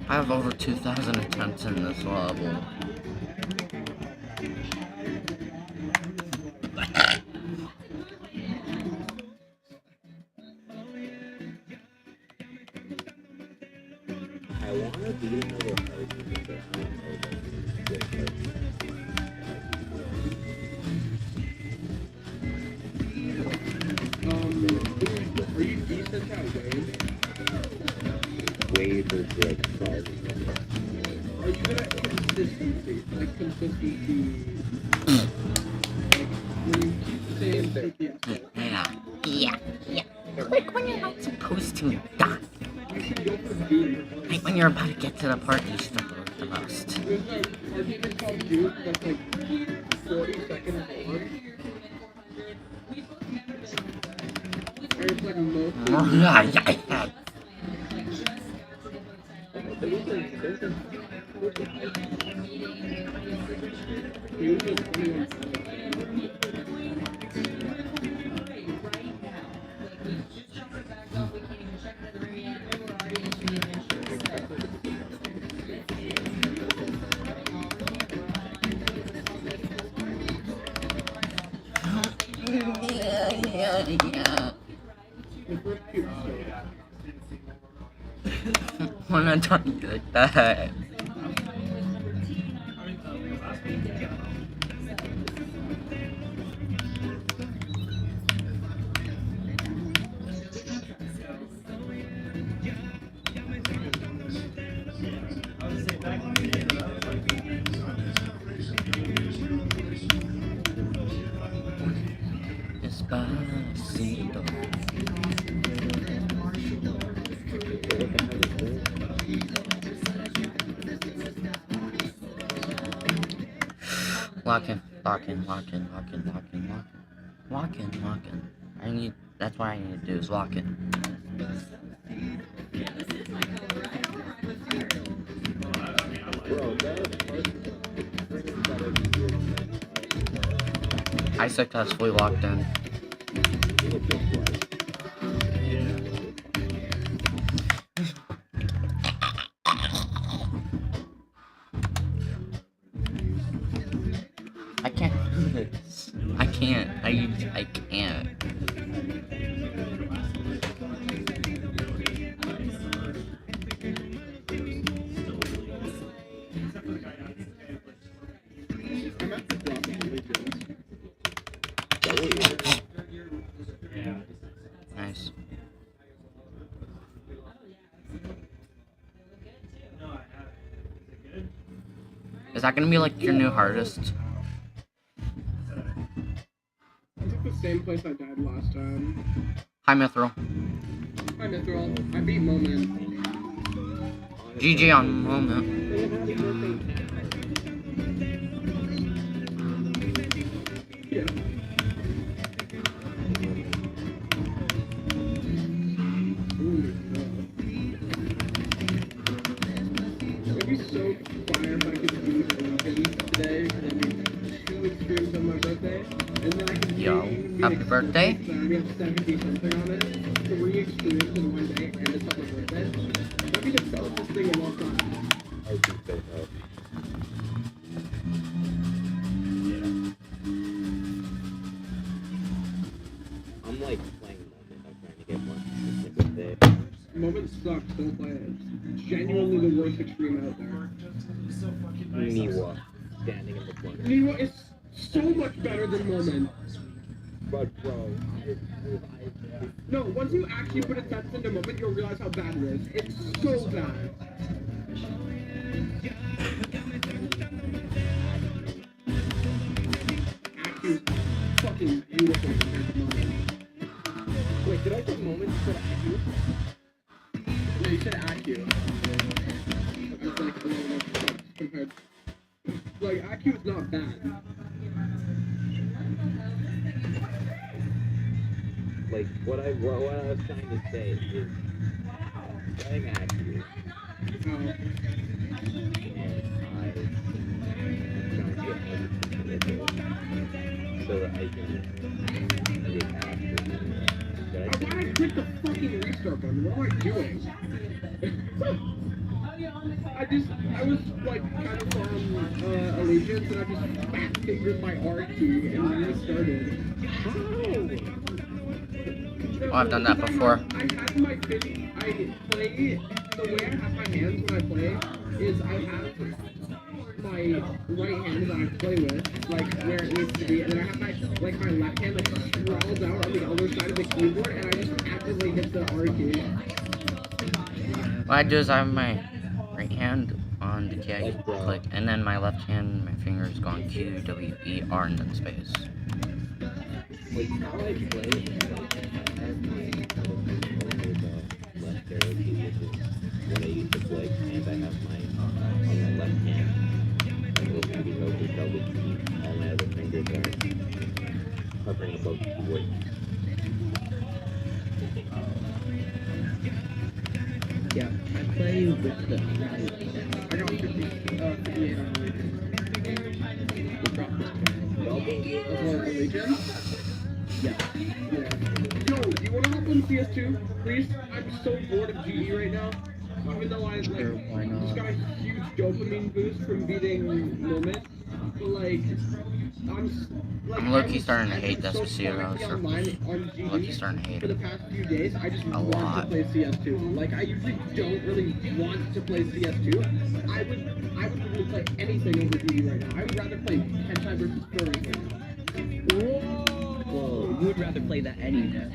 I have over 2,000 attempts in this level. I want to do another hard but I don't know Are you decent at Wave or like solid. Are you good at consistency? Like consistency. Like when you keep saying CPS. Yeah. Like when you're not supposed to die. You should go for Doom. Like when you're about to get to the part you struggle the most. There's a argument called Doom that's like 40 seconds long. it's like mostly. When I talk like that. Despacito. Lock in. That's what I need to do is lock in. I successfully locked in. I can't do this. I can't. I can't. Nice. Is that gonna be like your new hardest? I took the same place I died last time. Hi, Mithril. Hi, Mithril. I beat Moment. GG on Moment. Yeah. It'd be so fire if I could do Olympians today, and then do 2 extremes on my birthday, and then I could Yo, be happy birthday. I already have 70 something on it. 3 extremes in one day, and it's on my birthday. That'd be the fastest thing of all time. I would say no. I'm like playing Moment. I'm trying to get one specific day. Moment sucks, don't play it. It's genuinely the worst extreme out there. Miwa standing in the corner. Niwa is so much better than Moment. But bro, No, once you actually put a sense into Moment, you'll realize how bad it is. It's so bad. Actually, fucking beautiful compared to Moment. wait, did I say Moment instead of Acu? No, you said Acu. I was like, a little more compared. Like, Acu is not bad. Like what I was trying to say is playing Acu. Oh. And I am trying to get everything to it so that I can get after Why did I click the fucking restart button? What am I doing? I was like kind of on Allegiance and I just fat fingered my R key and restarted. How? Oh, I've done that before. I have my fingers, I play, the way I have my hands when I play is I have my right hand that I play with, like where it needs to be, and then I have my left hand like sprawled out on the other side of the keyboard, and I just actively hit the R key. What I do is I have my right hand on the key I click, and then my left hand, my fingers go on Q, W, E, R, and then space. Like how I play, like I have my left arrow key, which is what I use to play, and I have my on my left hand. My little finger goes to double key. All my other fingers are hovering above the keyboard. Yeah, I play with the. I got 58 on Legion. Yeah. Yo, do you want to hop on CS2, please? I'm so bored of GE right now. Even though I Sure, why not? just got a huge dopamine boost from beating Moment, but like I'm low-key starting to hate Despacito, so online on low-key GE starting to hate for the it. past few days. I just A want lot. to play CS2. Like I usually don't really want to play CS2. I would literally play anything over GE right now. I would rather play Hentai versus Furry right now. Whoa, you would rather play that any day.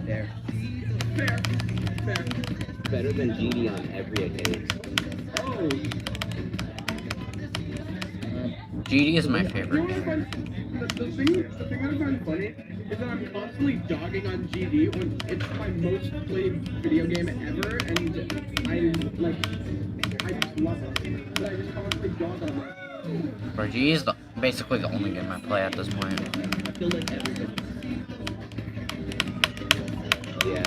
There. Fair. Better than GD on every occasion. Oh. GD is my You know favorite what I game. find, the thing that I find funny is that I'm constantly dogging on GD when it's my most played video game ever, and I just love it. But I just constantly dog on it. Bro, GD is basically the only game I play at this point. I feel like everybody. Yeah.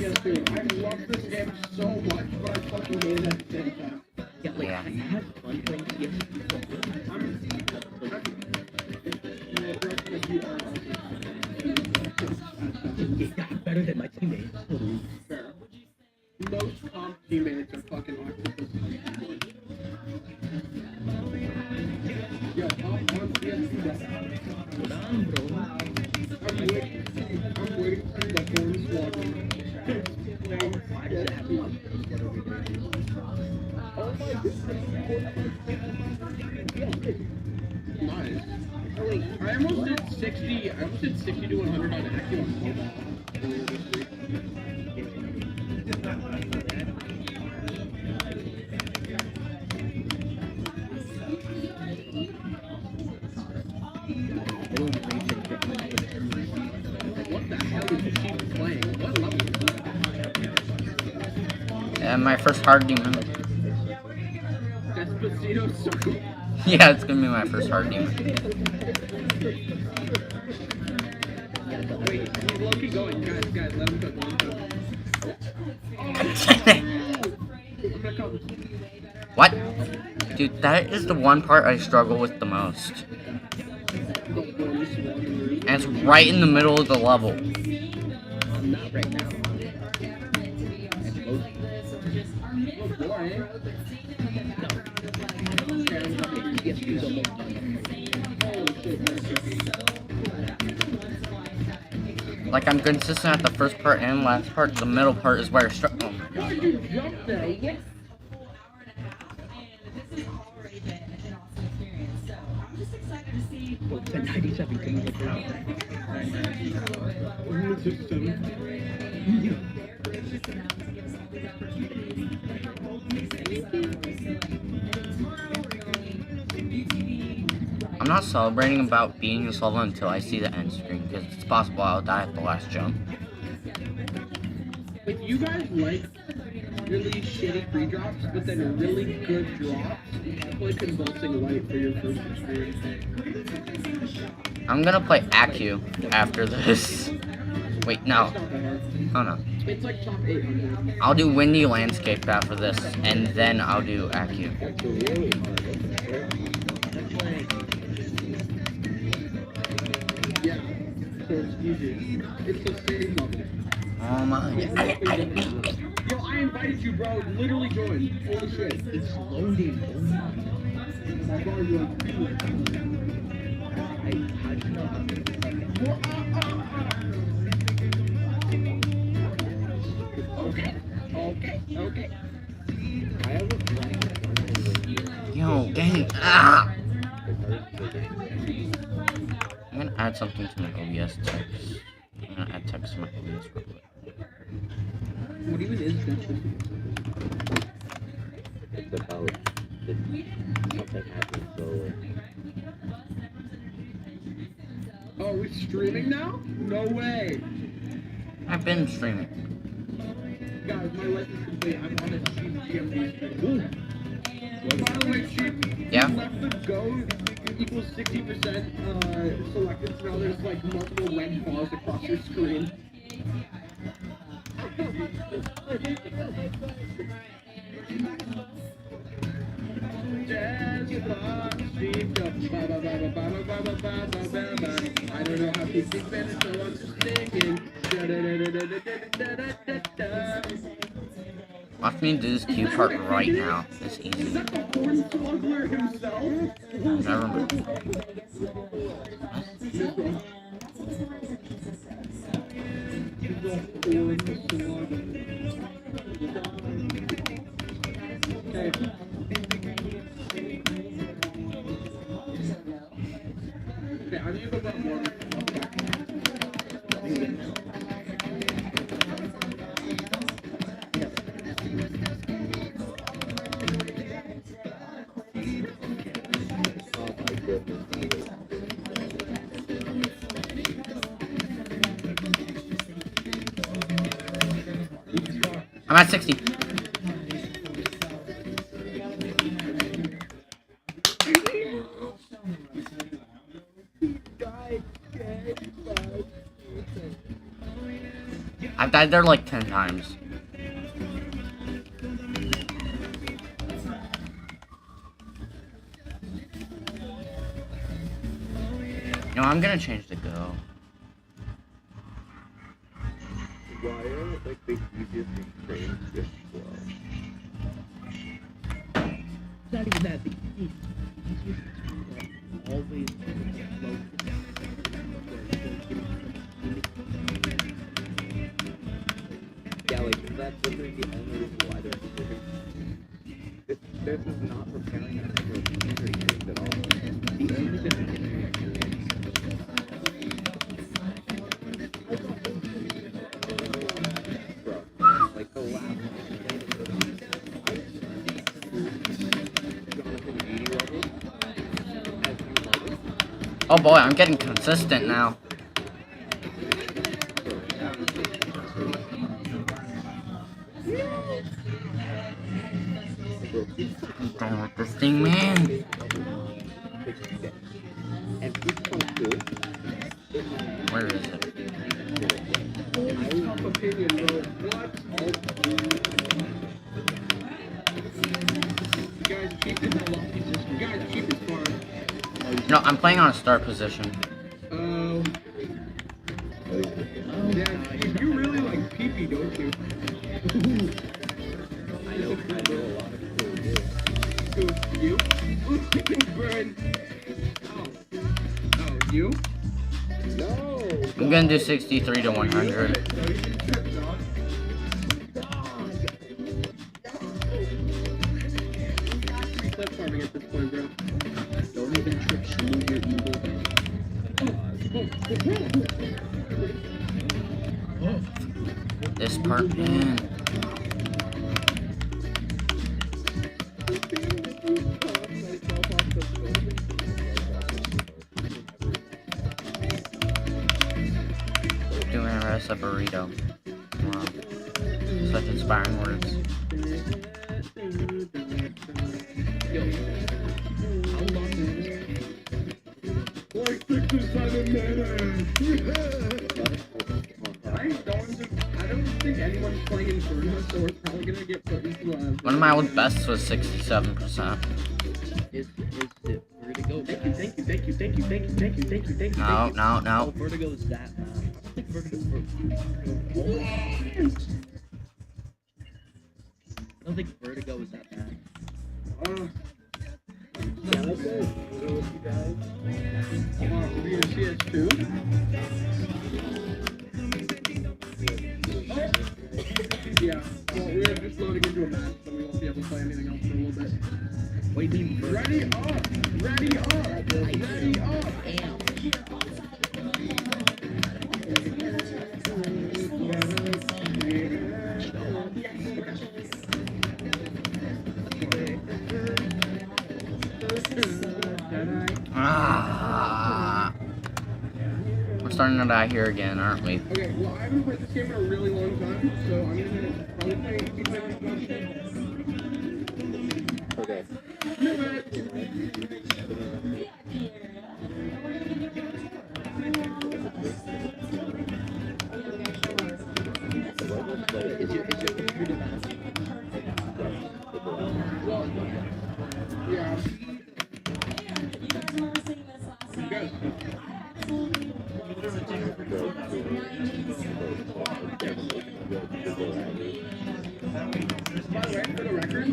I love this game so much, but I fucking hate it at the same time. Yeah, like Yeah. I had fun playing CS. Yeah, better than my teammates. Fair. Most comp teammates are fucking octopus. Yo, on CS2, Hold on, bro. I'm waiting for the Hornswoggle. Why does it have to be? Oh my goodness. Nice. Oh wait, I almost did 60 to 100 on Accu on mobile. What the hell is she playing? What level is that? And my first hard demon. Despacito Circle. Yeah, it's gonna be my first hard demon. Wait, he's low-key going. Guys, let him cook. I'm gonna come. What? Dude, that is the one part I struggle with the most. And it's right in the middle of the level. Not right now. Oh boy. Yes, he's almost done. Holy shit, that's tricky. Like, I'm consistent at the first part and last part. The middle part is where I struggle. Oh my Why god. did you jump there? What? Well, it's a 97 things like that. I'm not celebrating about beating this level until I see the end screen, because it's possible I'll die at the last jump. If you guys like really shitty free drops, but then really good drops, play Convulsing Light for your first experience. I'm gonna play Accu after this. Wait, no. It's not that hard. Oh no. It's like top 800. I'll do Windy Landscape after this, and then I'll do Accu. That's really hard. Yeah. So it's easy. It's the same level. Oh my. Yo, I invited you, bro. Literally join. Holy shit. It's loading. Oh my. My bro, you're like, How'd you know? Okay. I have a friend. Yo, dang. Ah! I'm gonna add something to my OBS text. I'm gonna add text to my OBS real quick. What even is this? It's about something happening slowly. Oh, are we streaming now? No way. I've been streaming. Guys, my life is complete. I'm on a cheap GMB stream. By the way, cheap. Yeah? You left the go equals 60% selected, so now there's like multiple red bars across your screen. I don't know how to speak Spanish, so I'm just thinking. Watch me do this cue part right now. It's easy. Is that the Hornswoggle himself? Never mind. Okay, I need to go more. Oh my goodness. I'm at 60. I've died there like 10 times. No, I'm gonna change the go. Why are like the easiest things just slow? It's not even that. The easiest always slow. Yeah, like that's literally the only reason why they're specific. This is not preparing us for future things at all. The only difference bro, like the last one, Jonathan Beatty level, as you noticed, Oh boy, I'm getting consistent now. I'm done with this thing, man. and Peach Punk 2, Where is it? Tough opinion, bro. What? You guys keep it low. You guys keep it far. No, I'm playing on a start position. Oh. Yeah, you really like pee-pee, don't you? I know a lot of people do. Who, you? Burn. Oh. Oh, you? No! I'm gonna do 63 to 100. Clip farming at this point, bro. Don't even trip, move your evil. This part, man. Doing a rest of burrito. Wow. Such inspiring words. Yo. How long is this? Like 6 or 7 minutes! I don't think anyone's playing Inferno, so we're probably gonna get put into One of my old bests was 67%. Is it Vertigo? Thank you. No. Vertigo is that bad. I think Vertigo. I don't think Vertigo is that bad. Can I say go with you guys? We're gonna CS2? Yeah, well, we're just loading into a match, so we won't be able to play anything else for a little bit. What do you mean Ready up! Ready up! Ready up! We're starting to die here again, aren't we? Okay, well, I haven't played this game in a really long time, so I'm gonna probably play Okay. By the way, for the record,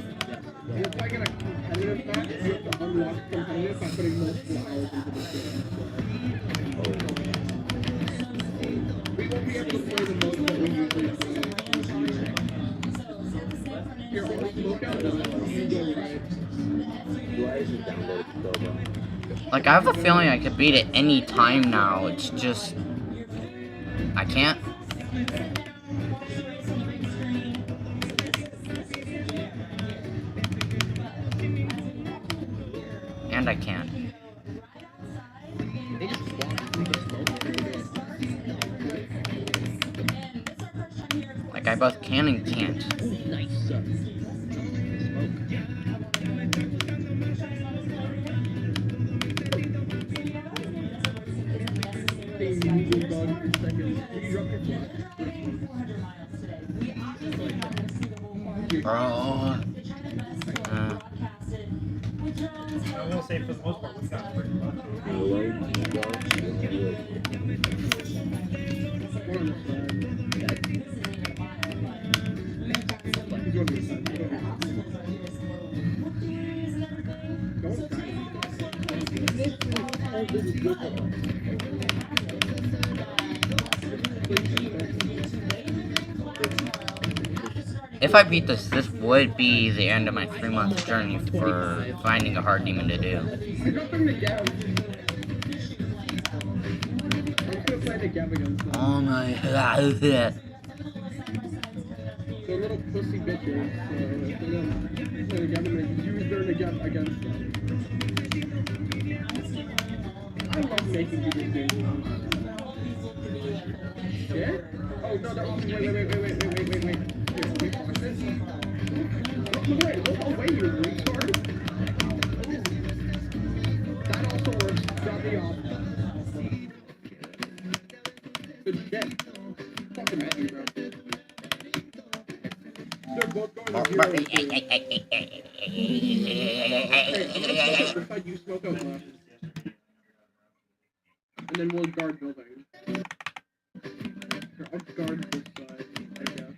if I get a competitive match, you have to unlock competitive by putting multiple hours into this game. We won't be able to play the mode that we usually play. Here, I'll look out and you go right. Like, I have a feeling I could beat it any time now. It's just... I can't. And I can't. They just walk through the smoke. Like, I both can and can't. Nice. Smoke. Bro. I will say for the most part, we got pretty much. If I beat this, this would be the end of my 3-month journey for finding a hard demon to do. I got them to Gav. I'm gonna play the Gav against them. Oh my god. They're little pussy bitches, so they're gonna play the Gav and use their Gav against them. I love making these games. Shit? Oh no, they're off. Wait. Here, wait, watch this. Look away, you retard. That also works. Drop me off. Good shit. Fucking happy, bro. They're both going to zero. Hey, I'm gonna smoke out this side, you smoke out left. And then we'll guard building. Here, I'll guard this side, I guess.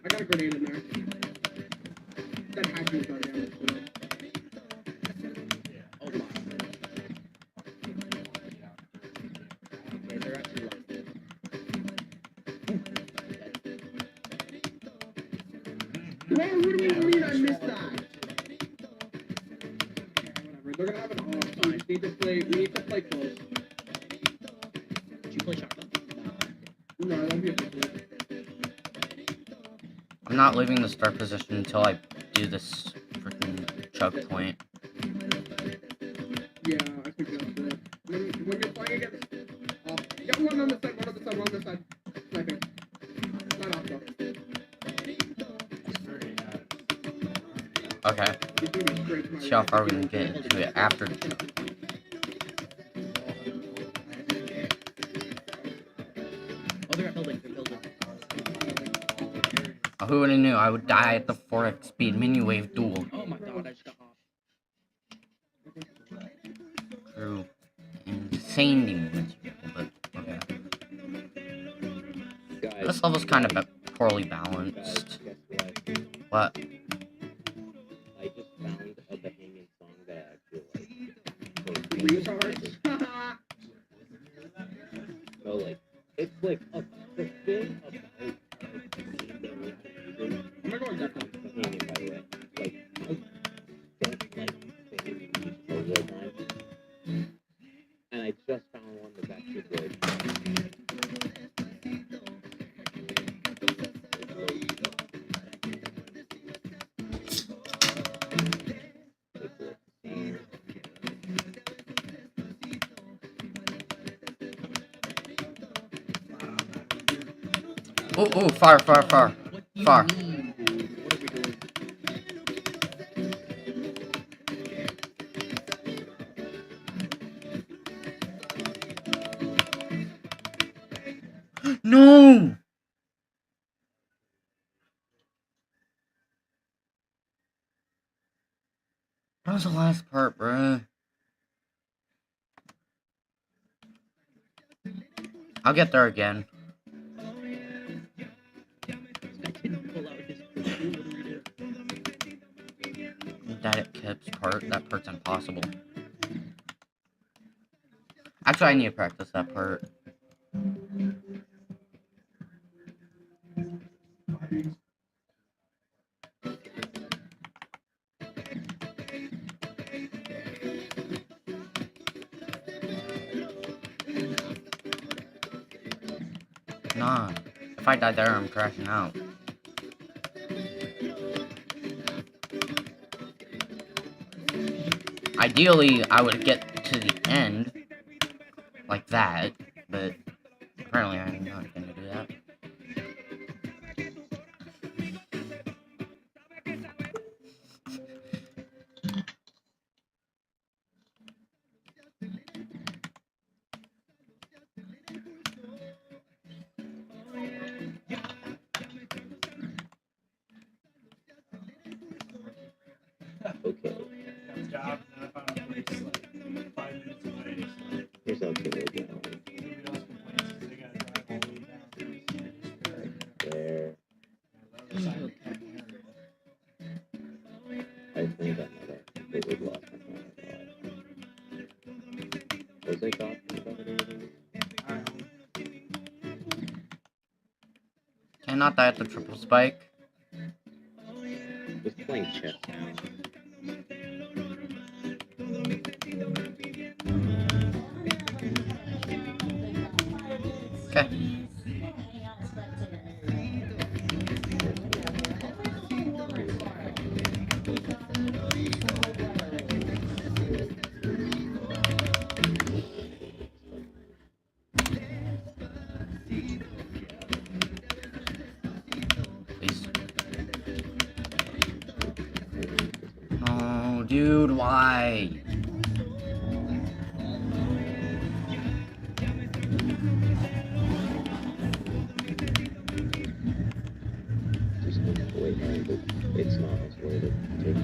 I got a grenade in there. That hatches got damage to them. Oh my. Okay, they're actually like this. Whoa, what do you mean I missed that? Whatever, they're gonna have an off, so we need to play close. Did you play shotgun? No, that'll be a good one. I'm not leaving the start position until I do this freaking choke point. Yeah, I think that's it. When you're playing against... yeah, one on the side, one on the side, one on the side. Sniping. Not off, though. Okay. He's gonna be straight to my See how right. far we can get into it after the choke. Oh, they're building. Who would have knew I would die at the 4x speed mini wave duel? Oh my god, I just got off. True. Insane demons, but okay. Guys, This level's kind of poorly balanced. guess what? What? I just found a Bahamian song that I actually like. Retards. So like, it's like the thing about I'm gonna go on deck. Bahamian, by the way. Like, I don't like Bahamian music most of the time. And I just found one that's actually good. Ooh, far. What do you Far. mean? What are we doing? No! That was the last part, bruh. I'll get there again. I didn't pull out his pistol. What do we do? That it Kip's part. That part's impossible. Actually, I need to practice that part. Nah. If I die there, I'm crashing out. Ideally, I would get to the end like that, but apparently I'm not going to do that. Okay. Got a job, and I found a place like 5 minutes away. So Here's how to go down. nobody else complains because they gotta drive all the way down to There. the other side of the county. I think I might have completely lost my train of thought. Was I talking about it earlier? Can I not die at the triple spike? Just playing chess now. Okay. Please. Oh, dude, why? Just wait, no, but it's not as way to take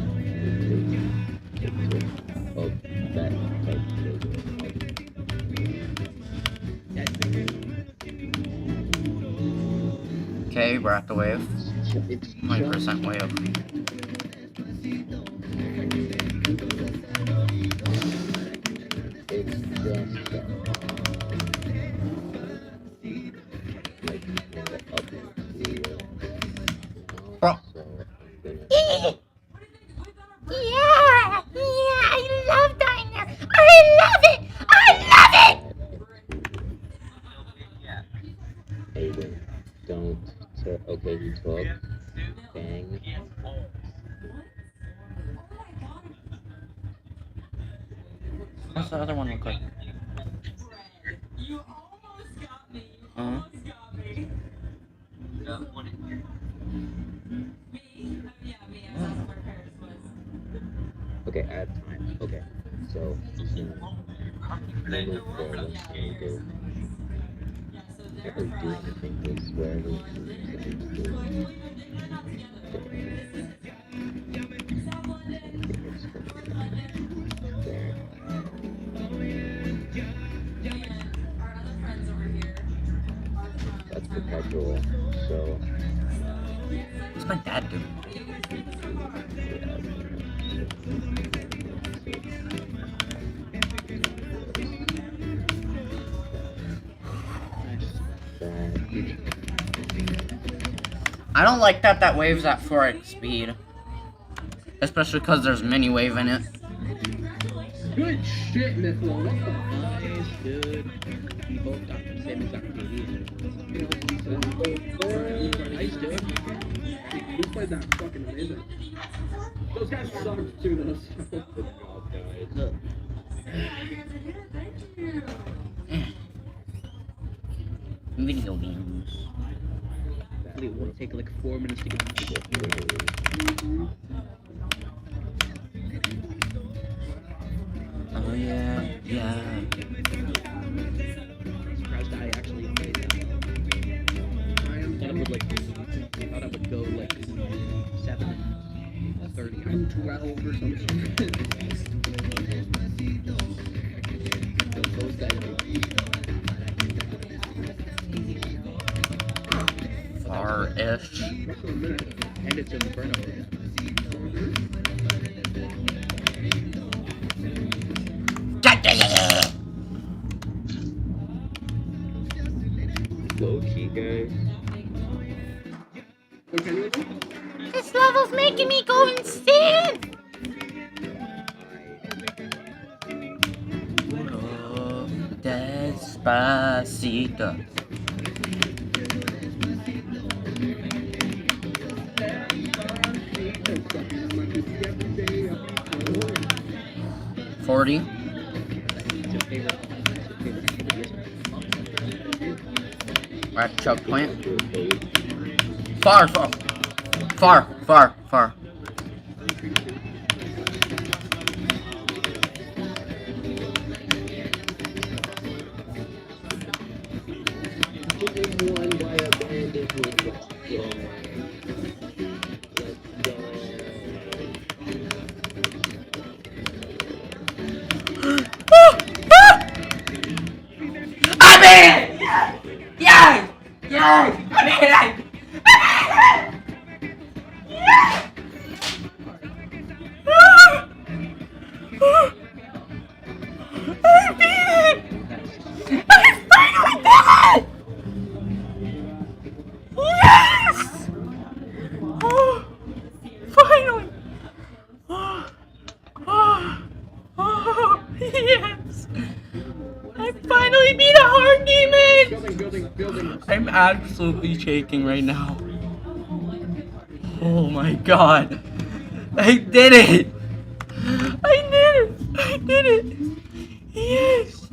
of that type of Okay, we're at the wave. It's 20% wave. It's just like up to Bro. so I'm gonna Yeah, I love Diner. I love it. I love it. Hey, wait, don't okay, he took bang. What's the other one look like? Uh-huh. Okay, add time. Okay, so number 4, let's see, do. Can't really do anything with where we there. That's perpetual, so What's my dad doing? I don't like that wave's at 4x speed. Especially because there's mini wave in it. Good shit, Mithril. What the Nice, dude. We both got the same exact TV. Nice, dude. Who played that fucking amazing? Those guys sucked too, though. Look. Video games. It would take like 4 minutes to get to the Oh yeah, yeah. I'm surprised I actually played that. I thought I would go like 7:30. I'm 12 or something. Those guys ish. And it's Inferno. Low key, guys. This level's making me go insane. Oh, Despacito. $40. We're at choke point. Far. I made it! Yes! I made it! Yes! I finally beat a hard demon! Building. I'm absolutely shaking right now. Oh my god. I did it! I did it! Yes!